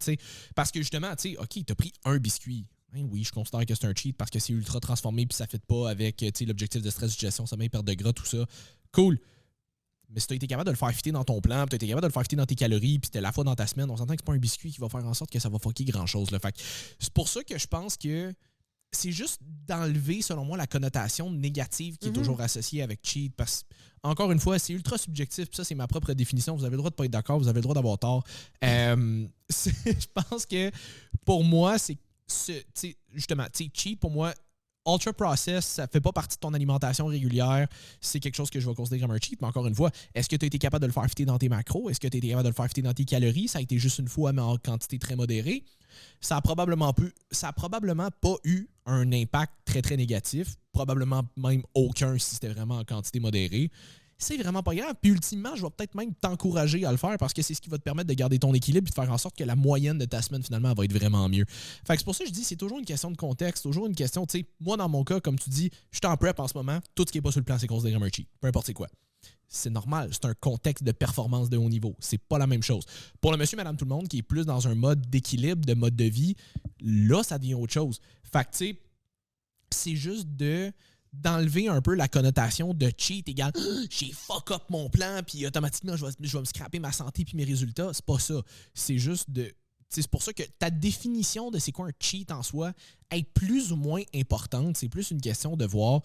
Parce que justement, tu sais, OK, t'as pris un biscuit. Hein, oui, je considère que c'est un cheat parce que c'est ultra transformé puis ça ne fit pas avec l'objectif de stress, digestion, sommeil, perte de gras, tout ça. Cool. Mais si tu as été capable de le faire fitter dans ton plan, tu as été capable de le faire fitter dans tes calories, puis c'était la fois dans ta semaine, on s'entend que c'est pas un biscuit qui va faire en sorte que ça va fucker grand-chose. Là. Fait que c'est pour ça que je pense que c'est juste d'enlever, selon moi, la connotation négative qui est toujours associée avec cheat. Parce que, encore une fois, c'est ultra subjectif. Puis ça, c'est ma propre définition. Vous avez le droit de pas être d'accord, vous avez le droit d'avoir tort. Je pense que pour moi, c'est justement, cheat, pour moi, ultra process, ça fait pas partie de ton alimentation régulière. C'est quelque chose que je vais considérer comme un cheat. Mais encore une fois, est-ce que tu as été capable de le faire fitter dans tes macros? Est-ce que tu as été capable de le faire fitter dans tes calories? Ça a été juste une fois, mais en quantité très modérée. Ça a probablement pas eu un impact très, très négatif. Probablement même aucun si c'était vraiment en quantité modérée. C'est vraiment pas grave. Puis ultimement, je vais peut-être même t'encourager à le faire parce que c'est ce qui va te permettre de garder ton équilibre et de faire en sorte que la moyenne de ta semaine, finalement, va être vraiment mieux. Fait que c'est pour ça que je dis, c'est toujours une question de contexte, toujours une question, tu sais, moi, dans mon cas, comme tu dis, je suis en prep en ce moment, tout ce qui n'est pas sur le plan, c'est considéré comme un cheat. Peu importe c'est quoi. C'est normal, c'est un contexte de performance de haut niveau. C'est pas la même chose. Pour le monsieur, madame, tout le monde qui est plus dans un mode d'équilibre, de mode de vie, là, ça devient autre chose. Fait que, tu sais, c'est juste d'enlever un peu la connotation de cheat égale j'ai fuck up mon plan puis automatiquement je vais me scraper ma santé puis mes résultats. C'est pas ça. C'est juste c'est pour ça que ta définition de c'est quoi un cheat en soi est plus ou moins importante. C'est plus une question de voir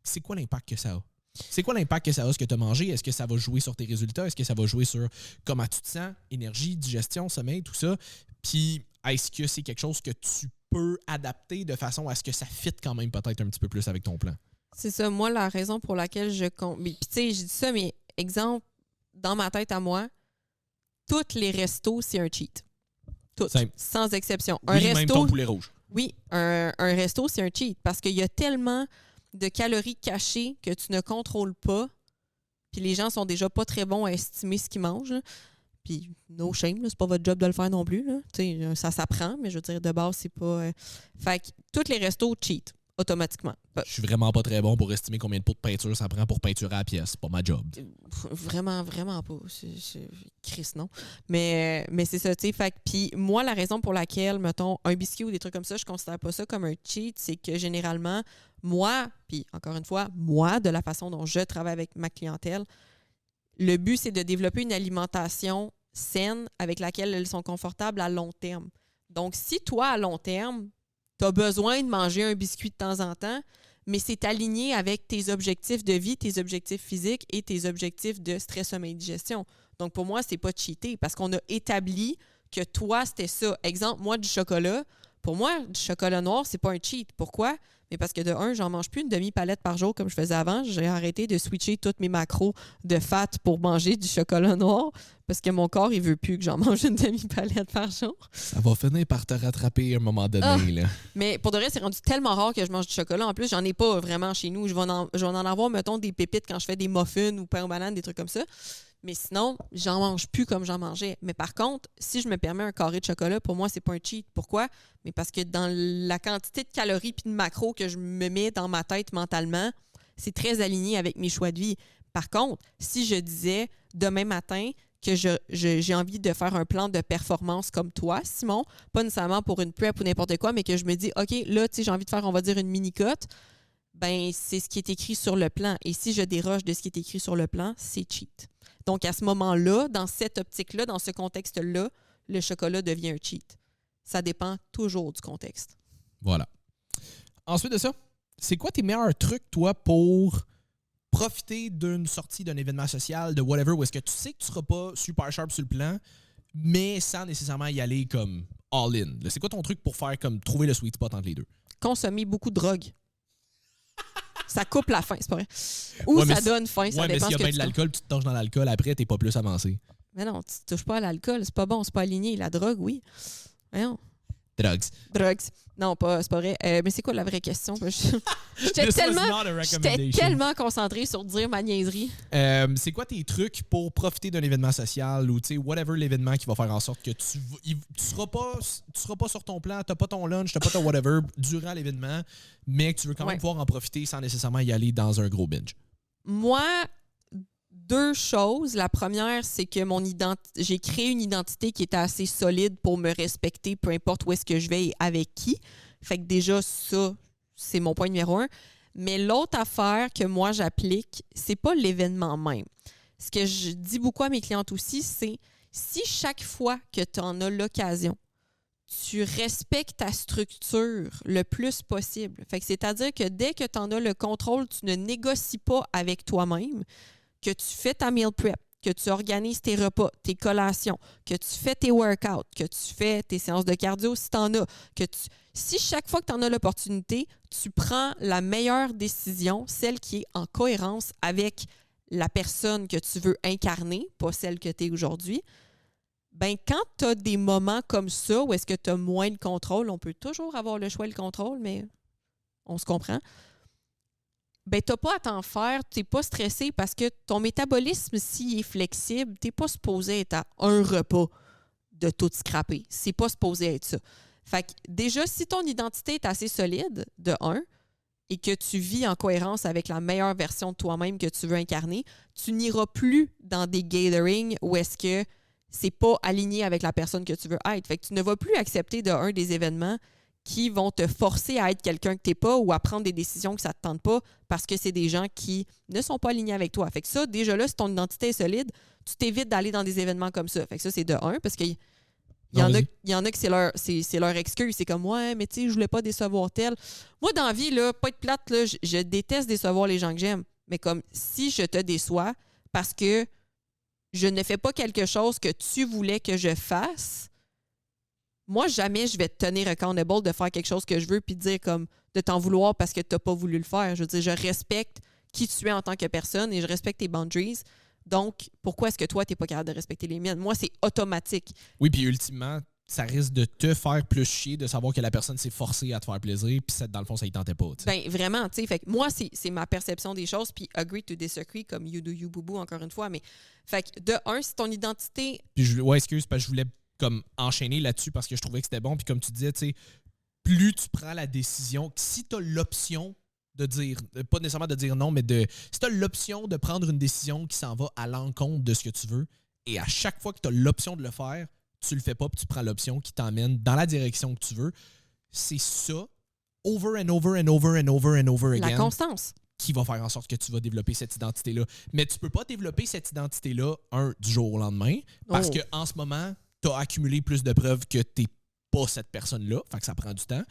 c'est quoi l'impact que ça a. C'est quoi l'impact que ça a, ce que tu as mangé? Est-ce que ça va jouer sur tes résultats? Est-ce que ça va jouer sur comment tu te sens? Énergie, digestion, sommeil, tout ça. Puis, est-ce que c'est quelque chose que tu peux adapter de façon à ce que ça fitte quand même peut-être un petit peu plus avec ton plan? C'est ça. Moi, la raison pour laquelle je compte... Puis, tu sais, je dis ça, mais exemple, dans ma tête à moi, tous les restos, c'est un cheat. Tous. Simple. Sans exception. Oui, même ton poulet rouge. Oui, un resto, c'est un cheat parce qu'il y a tellement de calories cachées que tu ne contrôles pas. Puis les gens sont déjà pas très bons à estimer ce qu'ils mangent. Là. Puis no shame, là, c'est pas votre job de le faire non plus. Là. Ça s'apprend, mais je veux dire, de base, c'est pas... Fait que tous les restos cheat automatiquement. Je suis vraiment pas très bon pour estimer combien de pots de peinture ça prend pour peinturer à la pièce. C'est pas ma job. Vraiment, vraiment pas. Chris, non. Mais c'est ça, tu sais. Fait que, puis moi, la raison pour laquelle, mettons, un biscuit ou des trucs comme ça, je considère pas ça comme un cheat, c'est que généralement, moi, puis encore une fois, moi, de la façon dont je travaille avec ma clientèle, le but, c'est de développer une alimentation saine avec laquelle elles sont confortables à long terme. Donc, si toi, à long terme, tu as besoin de manger un biscuit de temps en temps, mais c'est aligné avec tes objectifs de vie, tes objectifs physiques et tes objectifs de stress, sommeil, digestion. Donc, pour moi, c'est pas cheater parce qu'on a établi que toi, c'était ça. Exemple, moi, du chocolat. Pour moi, du chocolat noir, c'est pas un cheat. Pourquoi? Mais parce que de un, j'en mange plus une demi-palette par jour comme je faisais avant. J'ai arrêté de switcher toutes mes macros de fat pour manger du chocolat noir parce que mon corps, il veut plus que j'en mange une demi-palette par jour. Ça va finir par te rattraper à un moment donné. Là. Mais pour de vrai, c'est rendu tellement rare que je mange du chocolat. En plus, j'en ai pas vraiment chez nous. Je vais en avoir, mettons, des pépites quand je fais des muffins ou pain aux bananes, des trucs comme ça. Mais sinon, j'en mange plus comme j'en mangeais. Mais par contre, si je me permets un carré de chocolat, pour moi, c'est pas un cheat. Pourquoi? Mais parce que dans la quantité de calories et de macros que je me mets dans ma tête mentalement, c'est très aligné avec mes choix de vie. Par contre, si je disais demain matin que j'ai envie de faire un plan de performance comme toi, Simon, pas nécessairement pour une prep ou n'importe quoi, mais que je me dis, OK, là, tu sais, j'ai envie de faire, on va dire, une mini-cote, ben c'est ce qui est écrit sur le plan. Et si je déroge de ce qui est écrit sur le plan, c'est cheat. Donc, à ce moment-là, dans cette optique-là, dans ce contexte-là, le chocolat devient un cheat. Ça dépend toujours du contexte. Voilà. Ensuite de ça, c'est quoi tes meilleurs trucs, toi, pour profiter d'une sortie, d'un événement social, de whatever, où est-ce que tu sais que tu seras pas super sharp sur le plan, mais sans nécessairement y aller comme all-in? C'est quoi ton truc pour faire comme trouver le sweet spot entre les deux? Consommer beaucoup de drogue. Ça coupe la faim, c'est pas vrai. Ou ouais, ça donne faim, ça dépend. Mais s'il y a bien de l'alcool, tu te torches dans l'alcool, après, t'es pas plus avancé. Mais non, tu touches pas à l'alcool, c'est pas bon, c'est pas aligné. La drogue, oui. Voyons. Drugs. Non, c'est pas vrai. Mais c'est quoi la vraie question? J'étais tellement concentrée sur dire ma niaiserie. C'est quoi tes trucs pour profiter d'un événement social ou whatever l'événement qui va faire en sorte que tu seras pas sur ton plan, t'as pas ton lunch, t'as pas ton whatever durant l'événement, mais que tu veux quand même pouvoir en profiter sans nécessairement y aller dans un gros binge? Moi, deux choses. La première, c'est que j'ai créé une identité qui était assez solide pour me respecter, peu importe où est-ce que je vais et avec qui. Fait que déjà, ça, c'est mon point numéro 1. Mais l'autre affaire que moi, j'applique, c'est pas l'événement même. Ce que je dis beaucoup à mes clientes aussi, c'est si chaque fois que tu en as l'occasion, tu respectes ta structure le plus possible. Fait que c'est-à-dire que dès que tu en as le contrôle, tu ne négocies pas avec toi-même, que tu fais ta meal prep, que tu organises tes repas, tes collations, que tu fais tes workouts, que tu fais tes séances de cardio si tu en as, si chaque fois que tu en as l'opportunité, tu prends la meilleure décision, celle qui est en cohérence avec la personne que tu veux incarner, pas celle que tu es aujourd'hui, ben quand tu as des moments comme ça où est-ce que tu as moins de contrôle, on peut toujours avoir le choix et le contrôle, mais on se comprend. Ben, tu n'as pas à t'en faire, tu n'es pas stressé parce que ton métabolisme, s'il est flexible, tu n'es pas supposé être à un repas de tout scraper. C'est pas supposé être ça. Fait que déjà, si ton identité est assez solide, de un, et que tu vis en cohérence avec la meilleure version de toi-même que tu veux incarner, tu n'iras plus dans des gatherings où est-ce que c'est pas aligné avec la personne que tu veux être. Fait que tu ne vas plus accepter de un des événements qui vont te forcer à être quelqu'un que tu n'es pas ou à prendre des décisions que ça ne te tente pas parce que c'est des gens qui ne sont pas alignés avec toi. Fait que ça, déjà là, si ton identité est solide, tu t'évites d'aller dans des événements comme ça. Fait que ça, c'est de un, parce qu'il y en a que c'est leur excuse. C'est comme, ouais, mais tu sais, je voulais pas décevoir tel. Moi, dans la vie, là, pas être plate, là, je déteste décevoir les gens que j'aime. Mais comme si je te déçois parce que je ne fais pas quelque chose que tu voulais que je fasse, moi, jamais je vais te tenir accountable de faire quelque chose que je veux puis de dire comme de t'en vouloir parce que tu n'as pas voulu le faire. Je veux dire, je respecte qui tu es en tant que personne et je respecte tes boundaries. Donc, pourquoi est-ce que toi, tu n'es pas capable de respecter les miennes? Moi, c'est automatique. Oui, puis ultimement, ça risque de te faire plus chier de savoir que la personne s'est forcée à te faire plaisir puis dans le fond, ça ne tentait pas. T'sais. Ben vraiment, tu sais. Fait que moi, c'est ma perception des choses puis agree to disagree comme you do you boubou, encore une fois. Mais fait que de un, c'est ton identité. Puis excuse, parce que je voulais comme enchaîner là-dessus parce que je trouvais que c'était bon. Puis comme tu disais, tu sais, plus tu prends la décision, si tu as l'option de dire, pas nécessairement de dire non, mais si tu as l'option de prendre une décision qui s'en va à l'encontre de ce que tu veux, et à chaque fois que tu as l'option de le faire, tu le fais pas, puis tu prends l'option qui t'emmène dans la direction que tu veux, c'est ça, over and over and over and over and over again. La constance. Qui va faire en sorte que tu vas développer cette identité-là. Mais tu peux pas développer cette identité-là, du jour au lendemain, parce qu'en ce moment, tu as accumulé plus de preuves que tu n'es pas cette personne-là. Fait que ça prend du temps.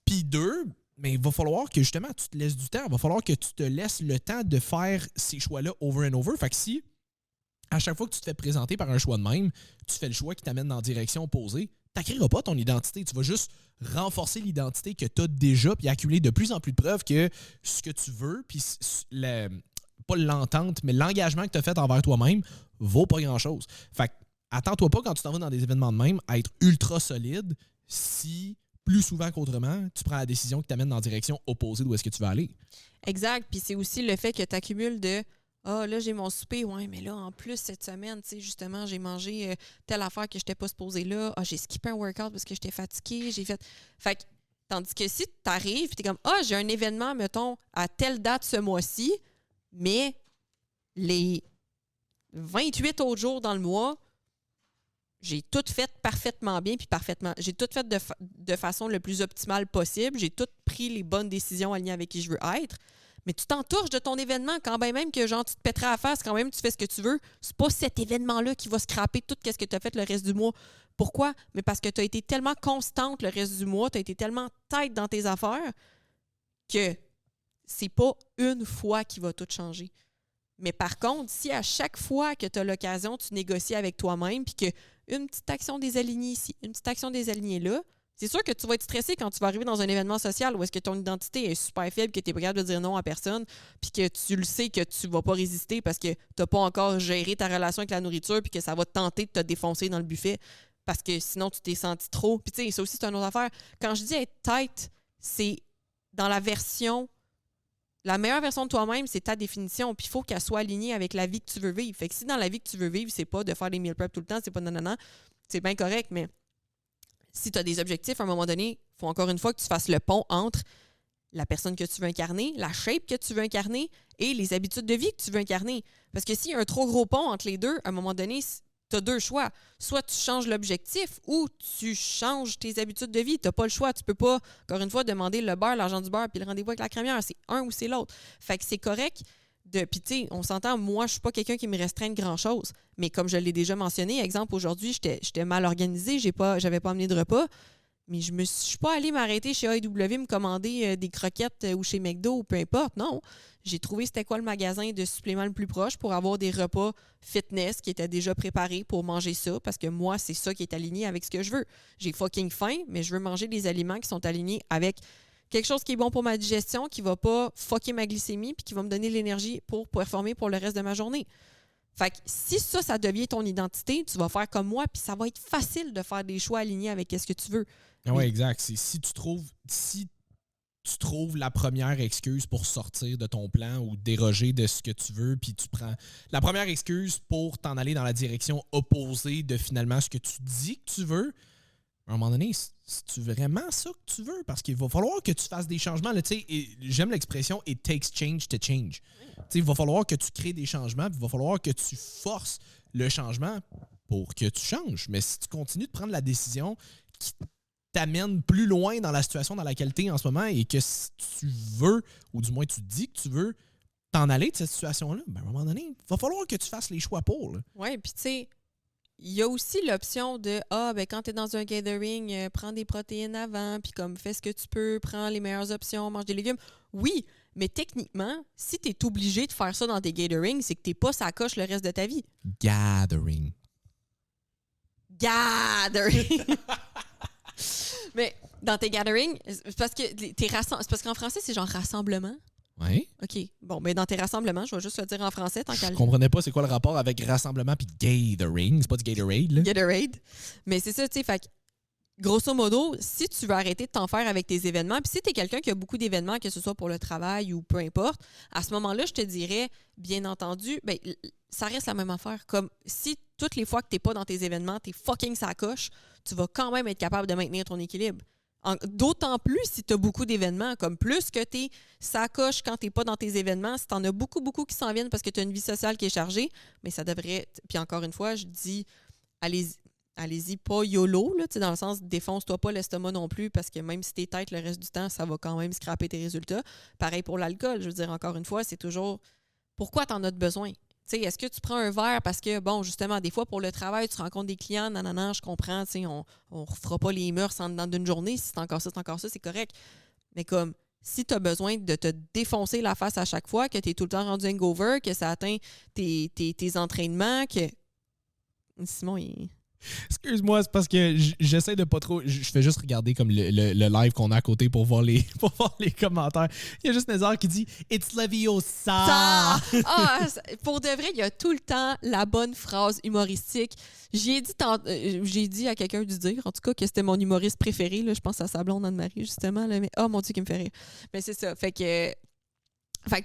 Puis deux, Mais il va falloir que justement tu te laisses du temps. Il va falloir que tu te laisses le temps de faire ces choix-là over and over. Fait que si à chaque fois que tu te fais présenter par un choix de même, tu fais le choix qui t'amène dans la direction opposée, tu n'accréeras pas ton identité. Tu vas juste renforcer l'identité que tu as déjà puis accumuler de plus en plus de preuves que ce que tu veux, puis pas l'entente, mais l'engagement que tu as fait envers toi-même vaut pas grand-chose. Fait que attends-toi pas quand tu t'en vas dans des événements de même à être ultra solide si plus souvent qu'autrement, tu prends la décision qui t'amène dans la direction opposée d'où est-ce que tu vas aller. Exact. Puis c'est aussi le fait que tu accumules de ah, là, j'ai mon souper. Ouais, mais là, en plus, cette semaine, tu sais, justement, j'ai mangé telle affaire que je n'étais pas supposée là. Ah, j'ai skippé un workout parce que j'étais fatiguée. J'ai fait. Fait que, tandis que si tu arrives et tu es comme ah, j'ai un événement, mettons, à telle date ce mois-ci, mais les 28 autres jours dans le mois, j'ai tout fait parfaitement bien puis parfaitement. J'ai tout fait de façon le plus optimale possible. J'ai tout pris les bonnes décisions alignées avec qui je veux être. Mais tu t'entourges de ton événement quand même que genre tu te pèteras à la face, quand même tu fais ce que tu veux. C'est pas cet événement-là qui va scraper tout ce que tu as fait le reste du mois. Pourquoi? Mais parce que tu as été tellement constante le reste du mois, tu as été tellement tête dans tes affaires que c'est pas une fois qui va tout changer. Mais par contre, si à chaque fois que tu as l'occasion, tu négocies avec toi-même puis qu'une petite action désalignée ici, une petite action désalignée là, c'est sûr que tu vas être stressé quand tu vas arriver dans un événement social où est-ce que ton identité est super faible, que tu es pas capable de dire non à personne, puis que tu le sais que tu vas pas résister parce que tu n'as pas encore géré ta relation avec la nourriture puis que ça va te tenter de te défoncer dans le buffet parce que sinon tu t'es senti trop. Puis tu sais, ça aussi, c'est une autre affaire. Quand je dis être tight, c'est dans la meilleure version de toi-même, c'est ta définition. Puis il faut qu'elle soit alignée avec la vie que tu veux vivre. Fait que si dans la vie que tu veux vivre, c'est pas de faire des meal prep tout le temps, c'est pas nanana, c'est bien correct, mais si tu as des objectifs, à un moment donné, il faut encore une fois que tu fasses le pont entre la personne que tu veux incarner, la shape que tu veux incarner et les habitudes de vie que tu veux incarner. Parce que s'il y a un trop gros pont entre les deux, à un moment donné, tu as deux choix. Soit tu changes l'objectif ou tu changes tes habitudes de vie. Tu n'as pas le choix. Tu peux pas, encore une fois, demander le beurre, l'argent du beurre puis le rendez-vous avec la crémière. C'est un ou c'est l'autre. Fait que c'est correct. Puis, tu sais, on s'entend, moi, je suis pas quelqu'un qui me restreint de grand-chose. Mais comme je l'ai déjà mentionné, exemple, aujourd'hui, j'étais mal organisée, j'avais pas amené de repas, mais je suis pas allée m'arrêter chez AEW, me commander des croquettes ou chez McDo ou peu importe, non. J'ai trouvé c'était quoi le magasin de suppléments le plus proche pour avoir des repas fitness qui étaient déjà préparés pour manger ça, parce que moi, c'est ça qui est aligné avec ce que je veux. J'ai fucking faim, mais je veux manger des aliments qui sont alignés avec quelque chose qui est bon pour ma digestion, qui va pas fucker ma glycémie puis qui va me donner l'énergie pour performer pour le reste de ma journée. Fait que si ça devient ton identité, tu vas faire comme moi puis ça va être facile de faire des choix alignés avec ce que tu veux. Oui, exact. Si tu trouves la première excuse pour sortir de ton plan ou déroger de ce que tu veux, puis tu prends la première excuse pour t'en aller dans la direction opposée de finalement ce que tu dis que tu veux, à un moment donné, c'est-tu vraiment ça que tu veux? Parce qu'il va falloir que tu fasses des changements. Là, j'aime l'expression « it takes change to change ». Il va falloir que tu crées des changements, puis il va falloir que tu forces le changement pour que tu changes. Mais si tu continues de prendre la décision qui t'amène plus loin dans la situation dans laquelle tu es en ce moment et que si tu veux, ou du moins tu dis que tu veux t'en aller de cette situation-là, ben à un moment donné, il va falloir que tu fasses les choix pour. Oui, puis tu sais, il y a aussi l'option de quand tu es dans un gathering, prends des protéines avant, puis comme fais ce que tu peux, prends les meilleures options, mange des légumes. Oui, mais techniquement, si tu es obligé de faire ça dans tes gatherings, c'est que tu n'es pas sa coche le reste de ta vie. Gathering. Mais dans tes gatherings, c'est parce que c'est parce qu'en français, c'est genre rassemblement. Oui. OK. Bon, mais dans tes rassemblements, je vais juste le dire en français tant qu'à Je comprenais pas c'est quoi le rapport avec rassemblement puis gathering. C'est pas du Gatorade, là. Gatorade. Mais c'est ça, tu sais, fait que grosso modo, si tu veux arrêter de t'en faire avec tes événements, puis si tu es quelqu'un qui a beaucoup d'événements, que ce soit pour le travail ou peu importe, à ce moment-là, je te dirais, bien entendu, ben, ça reste la même affaire. Comme si toutes les fois que tu n'es pas dans tes événements, tu es fucking sacoche, tu vas quand même être capable de maintenir ton équilibre. D'autant plus si tu as beaucoup d'événements, comme plus que tu es sacoche quand tu n'es pas dans tes événements, si tu en as beaucoup, beaucoup qui s'en viennent parce que tu as une vie sociale qui est chargée, mais ça devrait... Puis encore une fois, je dis, allez-y pas YOLO, là, dans le sens défonce-toi pas l'estomac non plus, parce que même si t'es tête le reste du temps, ça va quand même scraper tes résultats. Pareil pour l'alcool, je veux dire, encore une fois, c'est toujours pourquoi t'en as besoin. T'sais, est-ce que tu prends un verre parce que, bon, justement, des fois, pour le travail, tu rencontres des clients, nanana, je comprends, on ne refera pas les mœurs en dedans d'une journée, si c'est encore ça, c'est correct. Mais comme, si tu as besoin de te défoncer la face à chaque fois, que tu es tout le temps rendu hangover, que ça atteint tes entraînements, que... Simon, il... Excuse-moi, c'est parce que j'essaie de pas trop. Je fais juste regarder comme le live qu'on a à côté pour voir les commentaires. Il y a juste Nézar qui dit It's Leviosa. Pour de vrai, il y a tout le temps la bonne phrase humoristique. J'ai dit à quelqu'un de dire, en tout cas, que c'était mon humoriste préféré. Là, je pense à sa blonde Anne-Marie, justement. Là, mais mon Dieu, qui me fait rire. Mais c'est ça. Fait que tu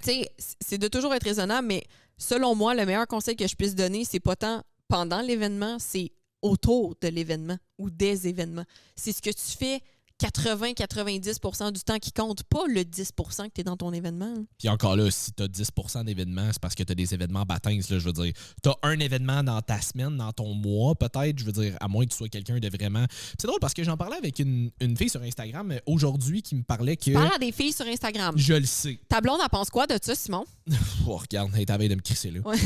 sais, c'est de toujours être raisonnable, mais selon moi, le meilleur conseil que je puisse donner, c'est pas tant pendant l'événement, c'est autour de l'événement ou des événements. C'est ce que tu fais 80-90% du temps qui compte, pas le 10% que tu es dans ton événement. Puis encore là, si tu as 10% d'événements, c'est parce que tu as des événements baptêmes. Je veux dire, tu as un événement dans ta semaine, dans ton mois, peut-être. Je veux dire, à moins que tu sois quelqu'un de vraiment. Puis c'est drôle parce que j'en parlais avec une fille sur Instagram aujourd'hui qui me parlait que. Tu parles à des filles sur Instagram. Je le sais. Ta blonde, elle pense quoi de ça, Simon? Oh, regarde, elle est à veille de me crisser là. Ouais.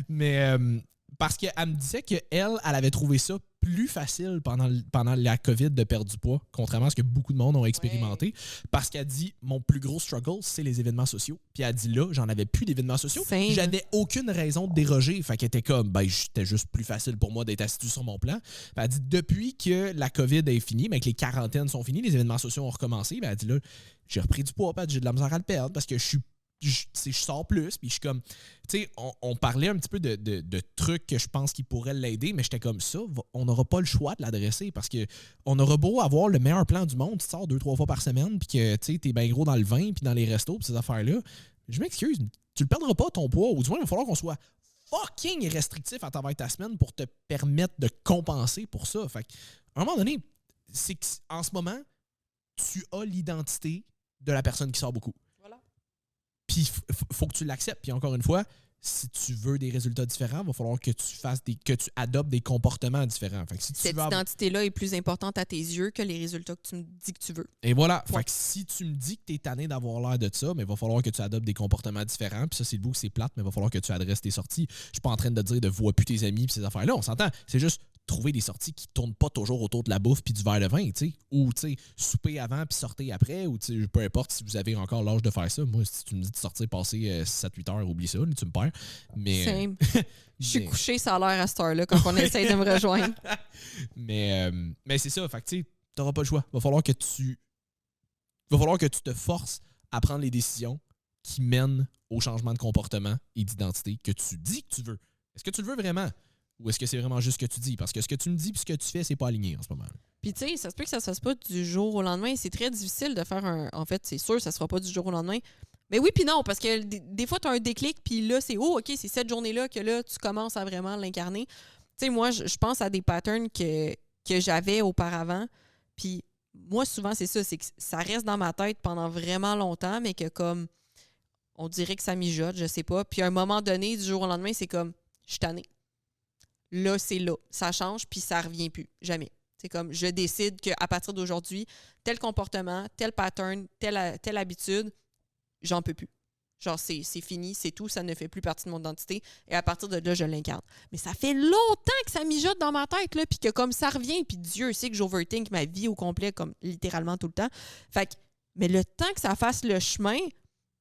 Mais parce qu'elle me disait qu'elle avait trouvé ça plus facile pendant la COVID de perdre du poids, contrairement à ce que beaucoup de monde ont expérimenté. Ouais. Parce qu'elle dit, mon plus gros struggle, c'est les événements sociaux. Puis elle dit, là, j'en avais plus d'événements sociaux. J'avais aucune raison de déroger. Fait qu'elle était comme, c'était juste plus facile pour moi d'être assidu sur mon plan. Puis elle dit, depuis que la COVID est finie, mais que les quarantaines sont finies, les événements sociaux ont recommencé, elle dit, là, j'ai repris du poids, j'ai de la misère à le perdre parce que je sors plus, puis je suis comme, tu sais, on parlait un petit peu de trucs que je pense qui pourraient l'aider, mais j'étais comme ça, on n'aura pas le choix de l'adresser parce que on aura beau avoir le meilleur plan du monde, tu sors 2-3 fois par semaine, puis que tu sais, t'es bien gros dans le vin, puis dans les restos, puis ces affaires-là. Je m'excuse, tu le perdras pas ton poids, ou du moins, il va falloir qu'on soit fucking restrictif à travers ta semaine pour te permettre de compenser pour ça. Fait qu'à un moment donné, c'est qu'en ce moment, tu as l'identité de la personne qui sort beaucoup. Puis il faut que tu l'acceptes. Puis encore une fois, si tu veux des résultats différents, il va falloir que tu adoptes des comportements différents. Fait que si cette identité-là est plus importante à tes yeux que les résultats que tu me dis que tu veux. Et voilà. Ouais. Fait que si tu me dis que tu es tanné d'avoir l'air de ça, mais il va falloir que tu adoptes des comportements différents. Puis ça, c'est le bout que c'est plate, mais il va falloir que tu adresses tes sorties. Je suis pas en train de dire de vois plus tes amis puis ces affaires-là. On s'entend. C'est juste trouver des sorties qui tournent pas toujours autour de la bouffe puis du verre de vin, tu sais, ou tu sais, souper avant puis sortir après, ou tu sais, peu importe si vous avez encore l'âge de faire ça. Moi, si tu me dis de sortir passer 7-8 heures, oublie ça, là, tu me perds. Mais je suis couché, ça a l'air à cette heure-là quand on essaie de me rejoindre. Mais c'est ça, fait que tu sais, t'auras pas le choix. Va falloir que tu te forces à prendre les décisions qui mènent au changement de comportement et d'identité que tu dis que tu veux. Est-ce que tu le veux vraiment? Ou est-ce que c'est vraiment juste ce que tu dis? Parce que ce que tu me dis et ce que tu fais, c'est pas aligné en ce moment. Puis tu sais, ça se peut que ça se fasse pas du jour au lendemain. C'est très difficile de faire un... En fait, c'est sûr que ça se fera pas du jour au lendemain. Mais oui puis non, parce que des fois, tu as un déclic, puis là, c'est « Oh, OK, c'est cette journée-là que là, tu commences à vraiment l'incarner. » Tu sais, moi, je pense à des patterns que j'avais auparavant. Puis moi, souvent, c'est ça. C'est que ça reste dans ma tête pendant vraiment longtemps, mais que comme... On dirait que ça mijote, je sais pas. Puis à un moment donné, du jour au lendemain, c'est comme « Je suis tannée. » Là, c'est là. Ça change, puis ça revient plus. Jamais. C'est comme, je décide qu'à partir d'aujourd'hui, tel comportement, tel pattern, telle habitude, j'en peux plus. Genre, c'est fini, c'est tout, ça ne fait plus partie de mon identité. Et à partir de là, je l'incarne. Mais ça fait longtemps que ça mijote dans ma tête, là, puis que comme ça revient, puis Dieu sait que j'overthink ma vie au complet, comme littéralement tout le temps. Fait que, mais le temps que ça fasse le chemin,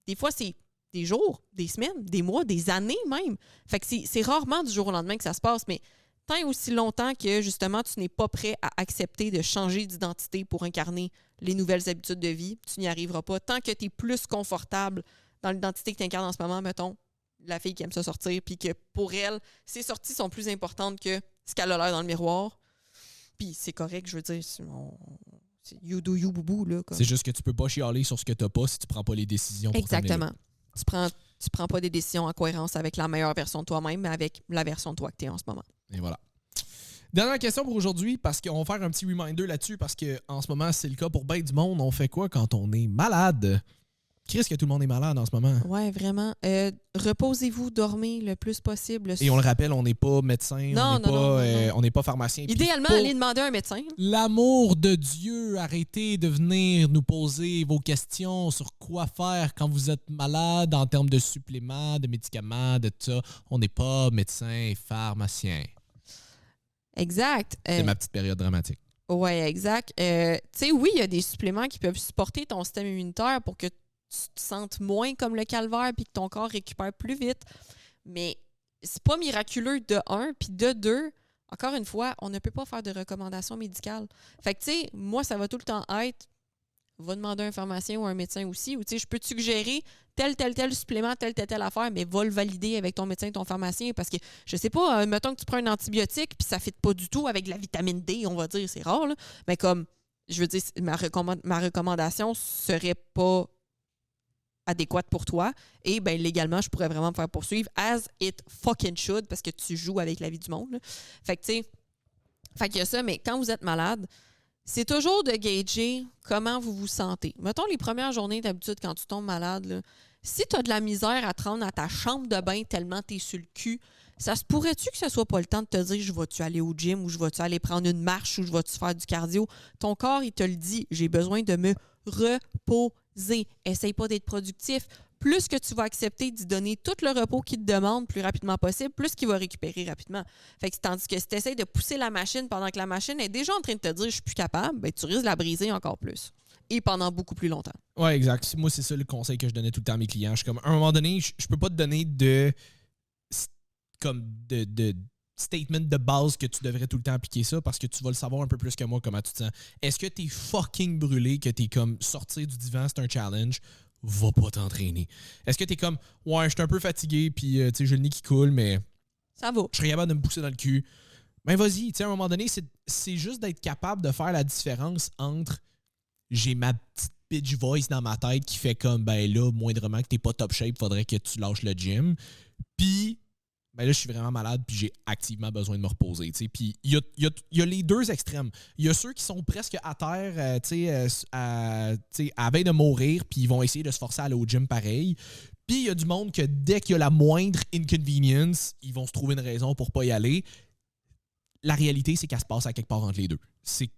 des fois, c'est des jours, des semaines, des mois, des années même. Fait que c'est rarement du jour au lendemain que ça se passe, mais tant et aussi longtemps que, justement, tu n'es pas prêt à accepter de changer d'identité pour incarner les nouvelles habitudes de vie, tu n'y arriveras pas. Tant que tu es plus confortable dans l'identité que tu incarnes en ce moment, mettons, la fille qui aime ça sortir, puis que pour elle, ses sorties sont plus importantes que ce qu'elle a l'air dans le miroir. Puis c'est correct, je veux dire, c'est you do you, boubou, là. Comme. C'est juste que tu peux pas chialer sur ce que tu n'as pas si tu prends pas les décisions. Exactement. Tu prends pas des décisions en cohérence avec la meilleure version de toi-même, mais avec la version de toi que tu es en ce moment. Et voilà. Dernière question pour aujourd'hui, parce qu'on va faire un petit reminder là-dessus, parce qu'en ce moment, c'est le cas pour bien du monde. On fait quoi quand on est malade? Chris, que tout le monde est malade en ce moment. Oui, vraiment. Reposez-vous, dormez le plus possible. Et on le rappelle, on n'est pas médecin, on n'est pas pharmacien. Idéalement, allez demander à un médecin. L'amour de Dieu, arrêtez de venir nous poser vos questions sur quoi faire quand vous êtes malade en termes de suppléments, de médicaments, de tout ça. On n'est pas médecin et pharmacien. Exact. C'est ma petite période dramatique. Ouais, exact. Tu sais, oui, il y a des suppléments qui peuvent supporter ton système immunitaire pour que tu te sentes moins comme le calvaire puis que ton corps récupère plus vite. Mais c'est pas miraculeux de un, puis de deux, encore une fois, on ne peut pas faire de recommandations médicales. Fait que, tu sais, moi, ça va tout le temps être, va demander à un pharmacien ou à un médecin aussi, ou tu sais, je peux te suggérer tel supplément, telle affaire, mais va le valider avec ton médecin, ton pharmacien, parce que, je sais pas, mettons que tu prends un antibiotique, puis ça ne fit pas du tout avec de la vitamine D, on va dire, c'est rare, là, mais comme, je veux dire, ma recommandation serait pas adéquate pour toi, et ben légalement, je pourrais vraiment me faire poursuivre as it fucking should, parce que tu joues avec la vie du monde, là. Fait que, tu sais, fait qu'il y a ça, mais quand vous êtes malade, c'est toujours de gager comment vous vous sentez. Mettons les premières journées d'habitude quand tu tombes malade, là, si tu as de la misère à te rendre à ta chambre de bain tellement tu es sur le cul, ça se pourrait-tu que ce soit pas le temps de te dire je vais-tu aller au gym ou je vais-tu aller prendre une marche ou je vais-tu faire du cardio? Ton corps, il te le dit, j'ai besoin de me reposer. Essaye pas d'être productif. Plus que tu vas accepter d'y donner tout le repos qu'il te demande plus rapidement possible, plus qu'il va récupérer rapidement. Fait que, tandis que si tu essaies de pousser la machine pendant que la machine est déjà en train de te dire « je suis plus capable », ben, tu risques de la briser encore plus. Et pendant beaucoup plus longtemps. Ouais, exact. Moi, c'est ça le conseil que je donnais tout le temps à mes clients. Je suis comme, à un moment donné, je peux pas te donner de statement de base que tu devrais tout le temps appliquer ça parce que tu vas le savoir un peu plus que moi comment tu te sens. Est-ce que t'es fucking brûlé, que t'es comme sortir du divan, c'est un challenge? Va pas t'entraîner. Est-ce que t'es comme, ouais, je suis un peu fatigué, puis tu sais, j'ai le nez qui coule, mais ça va. Je serais capable de me pousser dans le cul. Ben vas-y, tu sais, à un moment donné, c'est juste d'être capable de faire la différence entre j'ai ma petite bitch voice dans ma tête qui fait comme, ben là, moindrement que t'es pas top shape, faudrait que tu lâches le gym. Puis, ben là, je suis vraiment malade, puis j'ai activement besoin de me reposer. T'sais. Puis il y a les deux extrêmes. Il y a ceux qui sont presque à terre, à la veille de mourir, puis ils vont essayer de se forcer à aller au gym pareil. Puis il y a du monde que dès qu'il y a la moindre inconvenience, ils vont se trouver une raison pour pas y aller. La réalité, c'est qu'elle se passe à quelque part entre les deux. C'est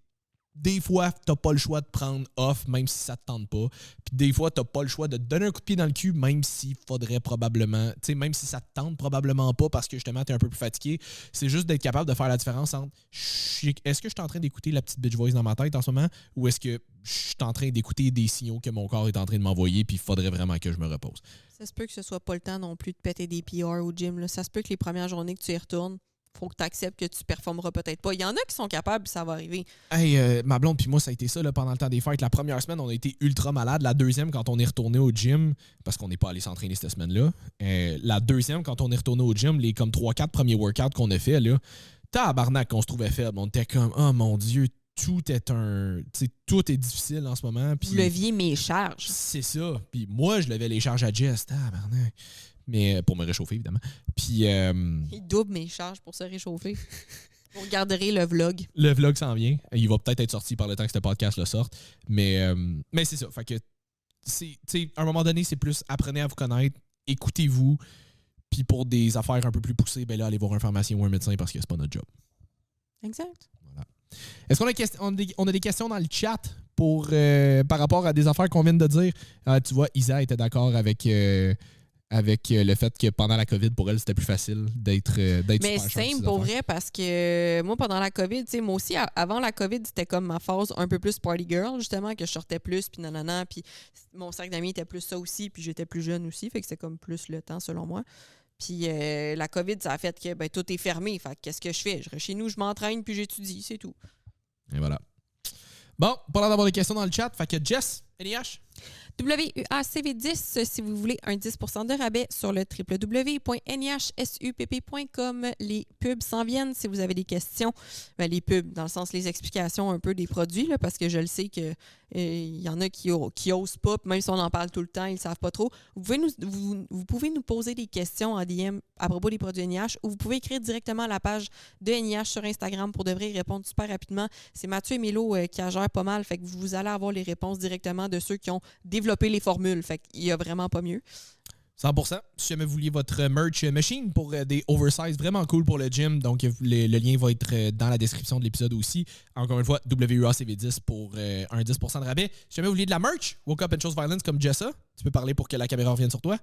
des fois, t'as pas le choix de prendre off, même si ça te tente pas. Puis des fois, t'as pas le choix de te donner un coup de pied dans le cul, même s'il faudrait probablement, tu sais, même si ça te tente probablement pas parce que justement, t'es un peu plus fatigué. C'est juste d'être capable de faire la différence entre est-ce que je suis en train d'écouter la petite bitch voice dans ma tête en ce moment ou est-ce que je suis en train d'écouter des signaux que mon corps est en train de m'envoyer puis il faudrait vraiment que je me repose. Ça se peut que ce soit pas le temps non plus de péter des PR au gym, là. Ça se peut que les premières journées que tu y retournes, faut que tu acceptes que tu performeras peut-être pas. Il y en a qui sont capables, ça va arriver. Hey, ma blonde puis moi, ça a été ça là, pendant le temps des fêtes. La première semaine, on a été ultra malade. La deuxième, quand on est retourné au gym, parce qu'on n'est pas allé s'entraîner cette semaine-là, la deuxième, quand on est retourné au gym, les comme 3-4 premiers workouts qu'on a fait, là, tabarnak qu'on se trouvait faible. On était comme, oh mon Dieu, tout est difficile en ce moment. Vous leviez mes charges. C'est ça. Puis moi, je levais les charges à Jess. Tabarnak. Mais pour me réchauffer, évidemment. Puis. Il double mes charges pour se réchauffer. Vous regarderez le vlog. Le vlog s'en vient. Il va peut-être être sorti par le temps que ce podcast le sorte. Mais c'est ça. Fait que, à un moment donné, c'est plus apprenez à vous connaître, écoutez-vous. Puis pour des affaires un peu plus poussées, ben là, allez voir un pharmacien ou un médecin parce que c'est pas notre job. Exact. Voilà. Est-ce qu'on a des questions dans le chat par rapport à des affaires qu'on vient de dire? Tu vois, Isa était d'accord avec le fait que pendant la COVID, pour elle, c'était plus facile d'être Mais super simple pour vrai, parce que moi, pendant la COVID, tu sais, moi aussi, avant la COVID, c'était comme ma phase un peu plus party girl, justement, que je sortais plus, puis nanana, puis mon cercle d'amis était plus ça aussi, puis j'étais plus jeune aussi, fait que c'est comme plus le temps, selon moi. Puis la COVID, ça a fait que ben, tout est fermé, fait que qu'est-ce que je fais? Je reste chez nous, je m'entraîne, puis j'étudie, c'est tout. Et voilà. Bon, pas l'air d'avoir des questions dans le chat, fait que Jess, NIH? WUACV10 si vous voulez un 10% de rabais sur le www.nihsupp.com. Les pubs s'en viennent si vous avez des questions. Ben, les pubs, dans le sens les explications un peu des produits, là, parce que je le sais qu'il y en a qui osent pas, même si on en parle tout le temps, ils ne savent pas trop. Vous pouvez nous poser des questions en DM à propos des produits NIH ou vous pouvez écrire directement à la page de NIH sur Instagram pour de vrai y répondre super rapidement. C'est Mathieu et Mélo qui gèrent pas mal, fait que vous allez avoir les réponses directement de ceux qui ont développer les formules. Fait qu'il y a vraiment pas mieux. 100%. Si jamais vous vouliez votre merch machine pour des oversize vraiment cool pour le gym, donc le lien va être dans la description de l'épisode aussi. Encore une fois, WUACV10 pour un 10% de rabais. Si jamais vous vouliez de la merch, Woke Up and Chose Violence comme Jessa, tu peux parler pour que la caméra revienne sur toi.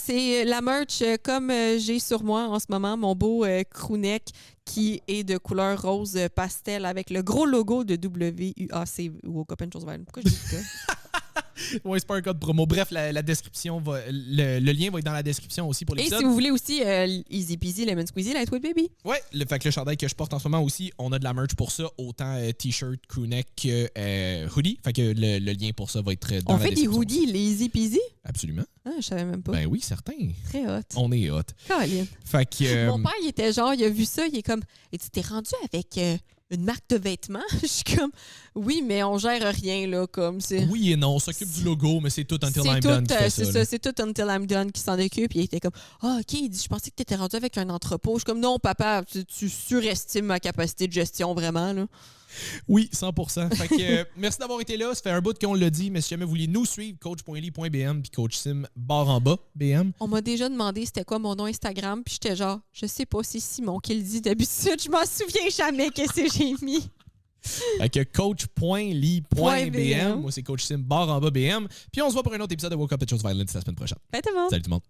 C'est la merch comme j'ai sur moi en ce moment, mon beau crewneck qui est de couleur rose pastel avec le gros logo de WUAC ou Open Chose Violent. Pourquoi je dis ça? Ouais, c'est pas un code promo. Bref, la description le lien va être dans la description aussi pour Et l'épisode. si vous voulez aussi Easy Peasy Lemon Squeezy Lightweight Baby. Ouais, fait que le chandail que je porte en ce moment aussi, on a de la merch pour ça, autant t-shirt, crewneck que hoodie. Fait que le lien pour ça va être dans la description. On fait des hoodies, les Easy Peasy? Absolument. Ah, je savais même pas. Ben oui, certain. Très hot. On est hot. Colin. Fait que Mon père, il était genre, il a vu ça, il est comme, et tu t'es rendu avec une marque de vêtements? Je suis comme, oui, mais on gère rien, là, comme c'est. oui et non, on s'occupe du logo, mais c'est tout Until I'm Done qui fait ça. C'est ça, c'est tout Until I'm Done qui s'en occupe. Puis il était comme, ah, OK, il dit, je pensais que tu étais rendu avec un entrepôt. Je suis comme, non, papa, tu surestimes ma capacité de gestion, vraiment, là. Oui, 100%. Fait que merci d'avoir été là. Ça fait un bout qu'on l'a dit, mais si jamais vous voulez nous suivre, coach.ly.bm puis coachsim _BM. On m'a déjà demandé c'était quoi mon nom Instagram, puis j'étais genre, je sais pas, c'est Simon qui le dit d'habitude. Je m'en souviens jamais qu'est-ce que j'ai mis. Fait que coach.ly.bm. Moi, c'est coachsim _BM. Puis on se voit pour un autre épisode de Woke Up at Chose Violence la semaine prochaine. Bye tout le monde. Salut tout le monde.